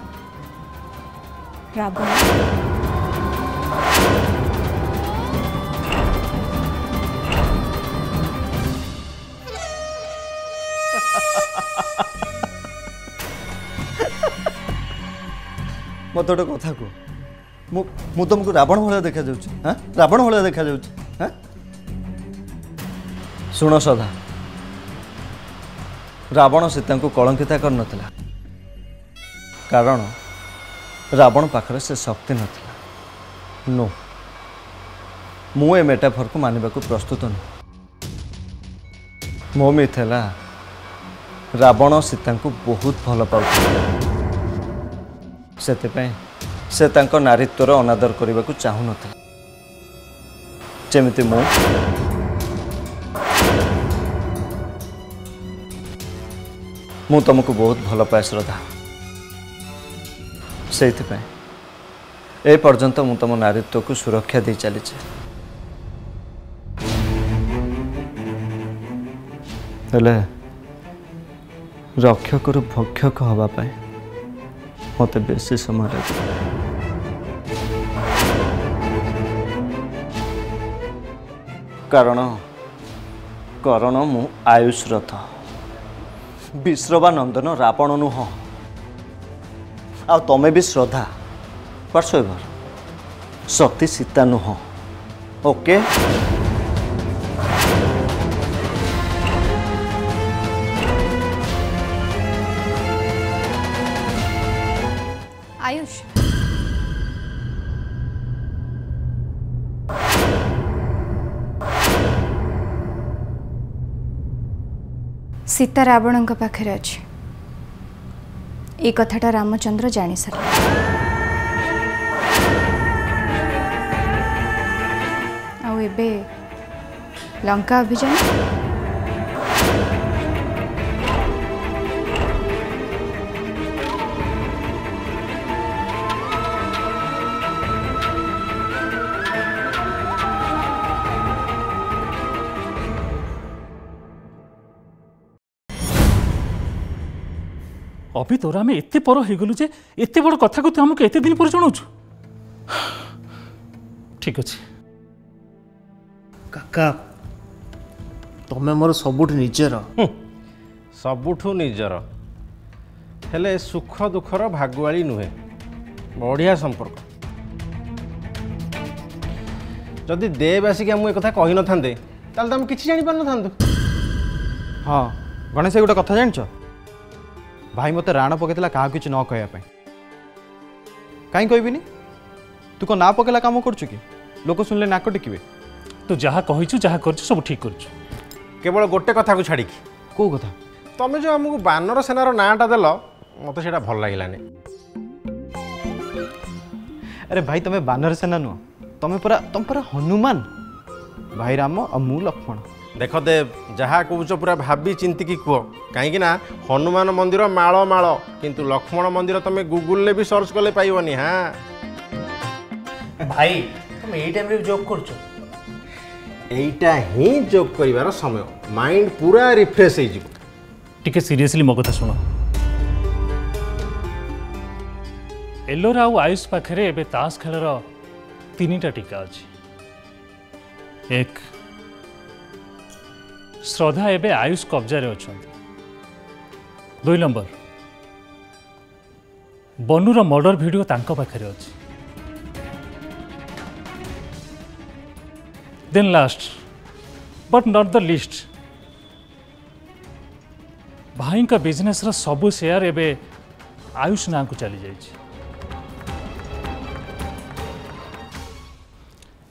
रावण मत गोटे कथा कह मु तुमको रावण भाया देखा हाँ रावण भाया देखा हाँ शुण सदा रावण सीता को कलंकिता कर नथिला कारण रावण पाखरे से शक्ति नथिला। नो मु ए मेटाफर को मानिबा को प्रस्तुत नहीं। मो मिथेला रावण सीता को बहुत भल पाउथिला सेते से तांको नारीत्वर अनादर करने को चाहू नथिला जेमिति मु तुमको बहुत भल पाए श्रद्धा से ए पर्यंत मु तुम नारीत्व को सुरक्षा दे चली रक्षक भक्षक हवापाई मत बेसी समय लगे। कारण मु आयुष रथ विश्रवानंदन रावण नुह आ तमें भी श्रद्धा पार्श्वर सती सीता नुह। ओके आयुष सीता रावण पाखे अच्छी ये कथाटा रामचंद्र जानी सारे आबे लंका अभियान अभी तोर आम एत पर हो गलु जे एत बड़ कथा को तू आमको एत दिन पर जनाऊ ठीक अच्छे काका तमें मोर सबुठ निजर सबुठू निजर हेले सुख दुखर भागुआली नुहे बढ़िया संपर्क जदि देव आसिक मुझे कथा कही न था तुम कि जानी पार न। हाँ गणेश गोटे कथा जान भाई मत राण पकईला क्या किसी न कहवाई कहीं कहबिनी तू कौन ना पकेला कम कर लोक सुनले नाक टिके तू जहाँ कहीचु जहाँ कर सब ठीक कर केवल गोटे कथा को छाड़ी कौ कथा तुम जो आमको बानर सेनार नाटा देल मत से भल लगे। अरे भाई तुम्हें बानर सेना नुह तुम पूरा हनुमान भाई राम और मु लक्ष्मण देख देव जहाँ कौच पूरा भाभी चिंतिकी कह कहीं हनुमान मंदिर माल माल किंतु लक्ष्मण मंदिर तुम गूगल भी सर्च कले पाइबनी। हाँ भाई तुम यही टाइम जॉब कर एटा ही जॉब करिवार समय माइंड पूरा रिफ्रेश हो टिके सीरियसली मो कथा सुनो एलोरा आउ आयुष पाखे एबे ताश खेलर 3टा टीका अच्छी एक श्रद्धा एबे आयुष कब्जा रे अच्छा। 2 नंबर बनूर मर्डर वीडियो तांको पाखरे अछि। Then last but not the least भाई का बिजनेस रा सबु शेयर एबे आयुष ना को चली जाइछि।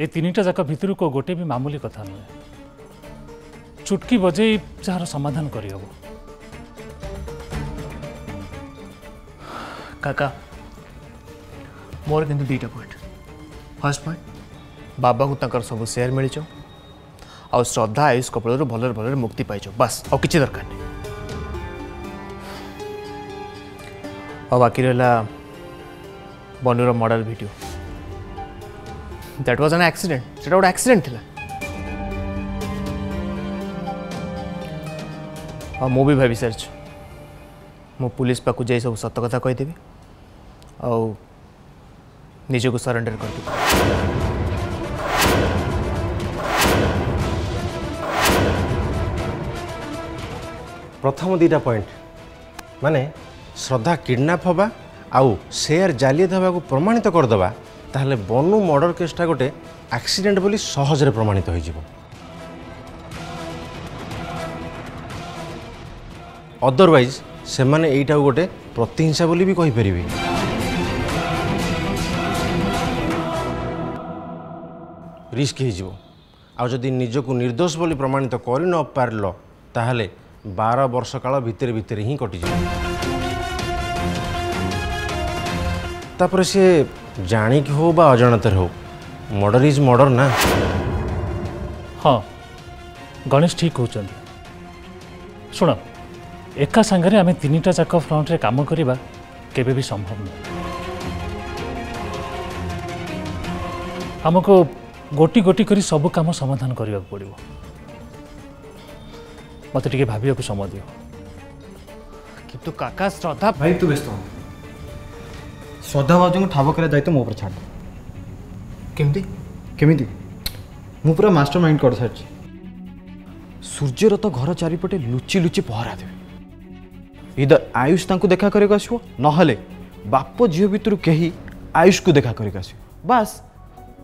ए तीनटा जाक भितर को गोटे भी मामूली कथा नुहे। चुटकी बजे जार समाधान करी हबो। काका मोर किंतु 2टा पॉइंट। फर्स्ट पॉइंट बाबा को तंकर सब शेयर मिल आ श्रद्धा आयुष कपड़ भल भल मुक्ति पाइछ बस और किसी दरकार नहीं। और बाकी रहा बनूर model video that was an accident. से गोटे एक्सीडेंट थिला और मु भी भाभी सारी मु पुलिस पाक जाई सब सत कथा कहीदेवी और निजे को सरेंडर करदेवी। प्रथम 2टा पॉइंट माने श्रद्धा किडनैप हवा आउ शेयर जालियात हवा को प्रमाणित करदबा ताहले बनू मर्डर केसटा गोटे एक्सीडेंट बोली सहजरे प्रमाणित हो जिवो। अदरवाइज से माने एइटा गोटे प्रतिहिंसा बोली भी कहि परिबे। रिस्क हो जिवो आ जदि निजको निर्दोष बोली प्रमाणित कर न पारलो ताहले 12 वर्ष काल भितर भितर ही कटि जिवो। तापर से जानिक हो बा अजाणतर हो मर्डर इज मर्डर ना। हाँ गणेश ठीक होचंदी। सुन एका संगे आम 3टा जाक फ्रंट रे काम करवा केबे भी संभव नहीं। हमको गोटी गोटी करी सब काम समाधान करने पड़ो। मत टे भाविया को समय दियो। किंतु काका श्रद्धा भाई तू व्यस्त हो। श्रद्धा बाबू को ठाब कर दायित्व मो छाड़। केमती केमिति मु पूरा मास्टर माइंड कर सारी। सूर्यर तो घर चारिपटे लुचि लुचि पहरा देवे। इधर आयुष तांको देखा करके आसो नहले बाप झील भितर कहीं आयुष को देखा करके आसो। बास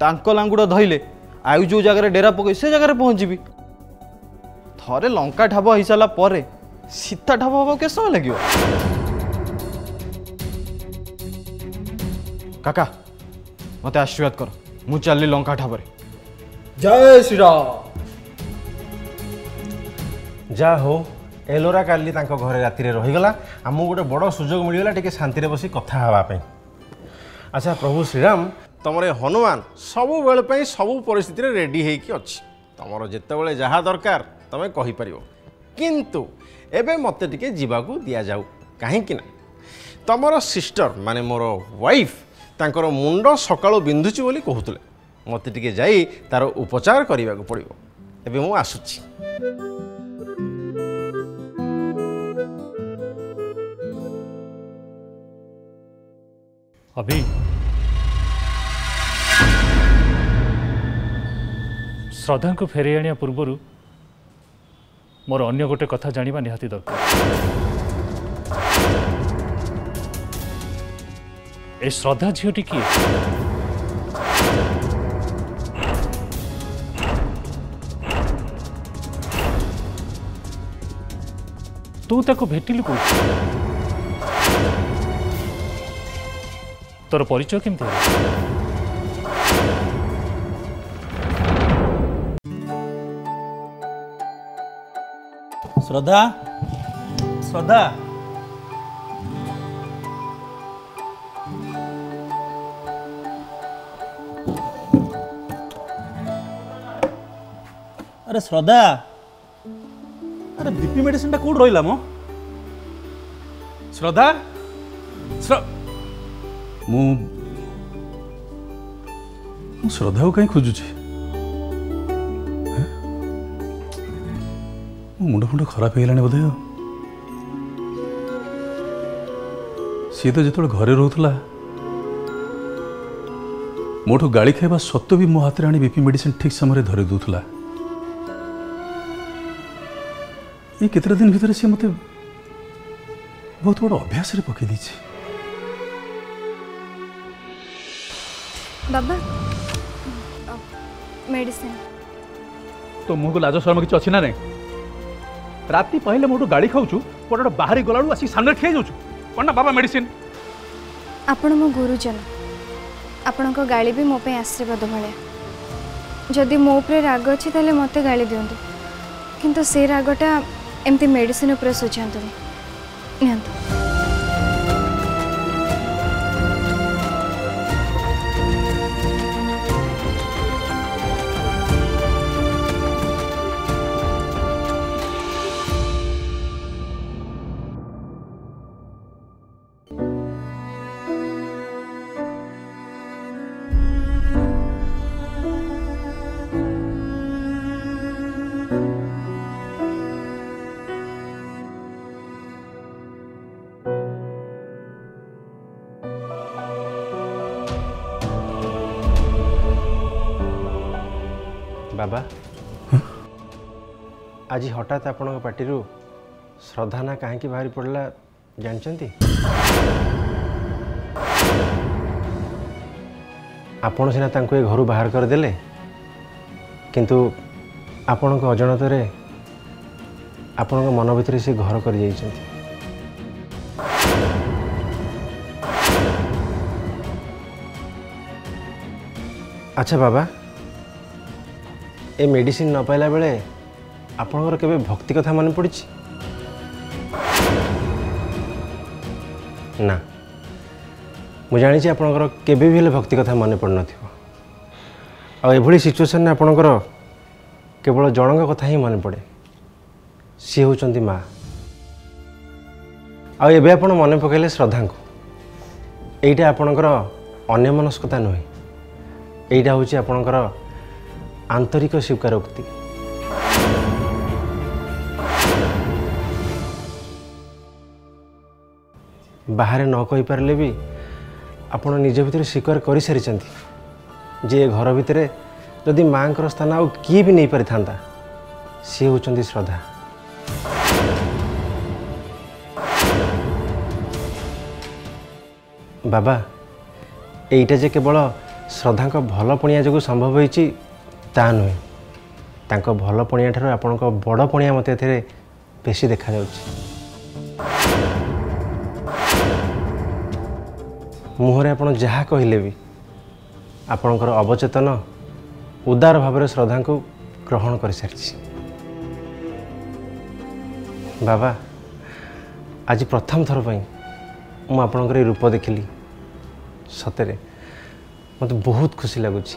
तांको लांगुड़ धइले आयुष जो जगह डेरा पकई से जगह पहुँची। थरे लंका ठाब हो सारा पर सीता ठाब हवा के समय लगे। काका मत आशीर्वाद कर मु चलि लंका ठाबरे। जय श्री राम। जा हो एलोरा काली तांको घरे राति रे रहीगला आमु गोटे बड़ सुजोग मिलगला टिके शांति रे बसी कथा हवा पे। अच्छा प्रभु श्रीराम तमरे हनुमान सबु बेल पे सबु परिस्थिति रे रेडी हेकी अछि। तमरो जेते बेले जहा दरकार तमे कहि परियो किंतु एबे मते टिके जीवाकू दिया जाऊ काहे कि ना तमरो सिस्टर माने मोर वाइफ तांकर मुंड सकाळो बिंधुची बोली कहूतले मते टिके जाई तार उपचार करने को पड़ो। एबे मु आसुची। अभी श्रद्धा को फेरे आनिया पूर्वर मोर अन्य गोटे कथा जानिबा निहाती दरकार। ए श्रद्धा झीटी किए? तू ताको भेटिलु को? तोर परिचय केमती? श्रद्धा श्रद्धा अरे श्रद्धा अरे बीपी मेडिसिन टा कौट रहा मो श्रद्धा श्रद्धा को कहीं खोजुची मुंड फुंड खराब हो बोधे सी तो जो घरे रोला मोठू गाड़ी खाइबा सत्व भी मो हाथ में आनी बीपी मेडिसिन ठीक समय धरी दूला ये केतरा दिन भीतर सी मते बहुत बड़ अभ्यास रे पकई दी बाबा मेडिसिन तो मुझे लाज शर्म किसी अच्छी ना नहीं राति पहले मोटू गाड़ी खाऊचु कोड बाहरी गलाड़ू आसी सामने ठिया जाऊचु कौन ना बाबा मेडिसिन आपण मो गुरुजन आपण को गाड़ी भी मो पे आशीर्वाद भाया जदि मो उपरे राग अच्छी ताले मते गाड़ी दियंतु किंतु से रागटा एमती मेडिसिन उपरे सुझांतु नियंतु बाबा आज हठात आपण पार्टी श्रद्धा ना कहीं बाहरी पड़ला जानते आपण सीना तांको घर बाहर करदेले किंतु आपण अजाणत आपण मन भीतर से घर कर जाइछन्ति। अच्छा बाबा ए मेडिसिन न पाइला बेले आपणकर केबे भक्ति कथा मन पड़ी ना मु जानी आपणकर केबे भी भक्ति कथा मन पड़ नथिबो आ सिचुएशन आपणकर केवल जनक कथा ही मन पड़े सी होचंती माँ आ एबे आपण मन पकैले श्रद्धा को एइटा आपणकर अन्यमनस्कता नुहे एइटा होची आपणकर आंतरिक स्वीकारोक्ति। बाहर न कहि पारले भी आपण निज भितर स्वीकार कर सारी जे घर भितर जदि माँ स्थान आउ किए भी नहीं पारि थांता सी होचंती श्रद्धा। बाबा एइटा जे केवल श्रद्धा को भल पणिया जो संभव होइची ता नुहे तांको भल पणिया ठार आपण बड़ पणिया मत ए बेसी देखा मुहरे आपण जहा कहले भी आपणकर अवचेतन उदार भाव श्रद्धा को ग्रहण कर सारी। बाबा आज प्रथम थर पई मु आपणकर रूप देखिली सतरे मत बहुत खुशी लगुच।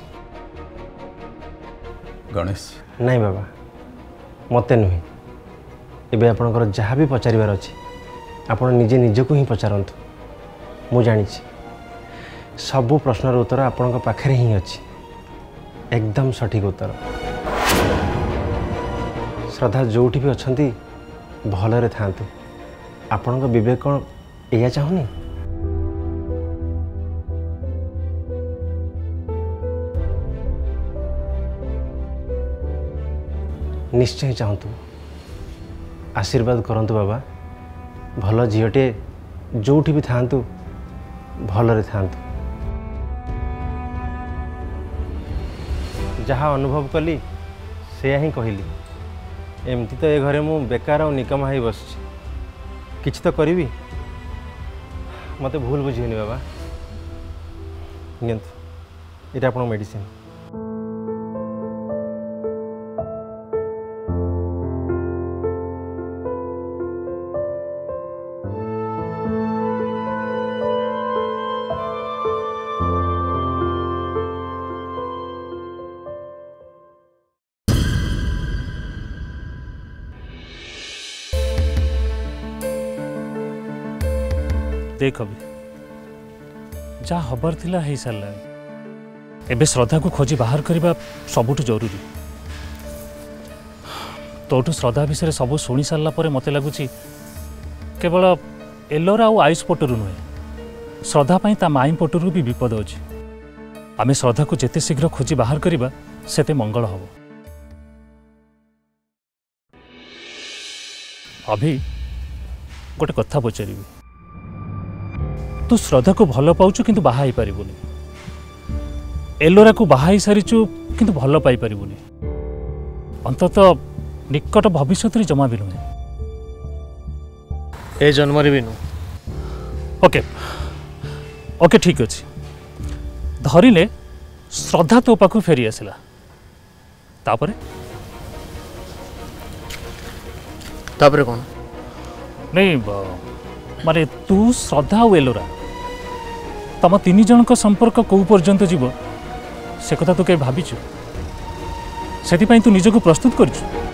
गणेश नहीं बाबा मते नुहे एबे आपणकर जहाँ भी पचारिबार अच्छे आपण निजे निजको ही पचारंतु मु जानी सबु प्रश्नर उत्तर आपण पाखे ही अच्छी एकदम सठिक उत्तर। श्रद्धा जोठी भी अच्छी भलरे थांतु आपण विवेक कौन या चाहूनी निश्चय चाहतु आशीर्वाद करंतु बाबा भल झीटे जोठी भी थांतु भलरे थांतु। जहाँ अनुभव कली से ही कहली एमती तो ए घरे मु बेकार और निकमा ही बस किछ तो करी मते भूल बुझेनि बाबा नियंतु ये आपण मेडिसिन। देख अभी जहाँ हबार थिला हो सारा एबे श्रद्धा को खोजी बाहर करने सबुठ जरूरी। तोठू श्रद्धा विषय सब शुणी सारा पर मत लगुच केवल एलोरा आउ आयुष पटरू नुहे श्रद्धा ता माई पटरू भी विपद अच्छी। आमे श्रद्धा को जेते शीघ्र खोजी बाहर करवा सेते मंगल हम। अभी गोटे कथा पचारि तू श्रद्धा को भल पाउछु किंतु बाहा ही पारिबुनी एलोरा को बाहा ही सारिछु किंतु भल पाई पारिबुनी अंतत निकट भविष्य जमा भी नुहे ए जन्म भी नु ओके ओके ठीक अच्छे धरिले श्रद्धा तो पाखु फेरी आसला तापरे तापरे कौन नहीं माने तू श्रद्धा और एलोरा तम तीन जन संपर्क कौ पर्यंत जीव से कथा तू कहीं भाविचु से तू निजक प्रस्तुत करू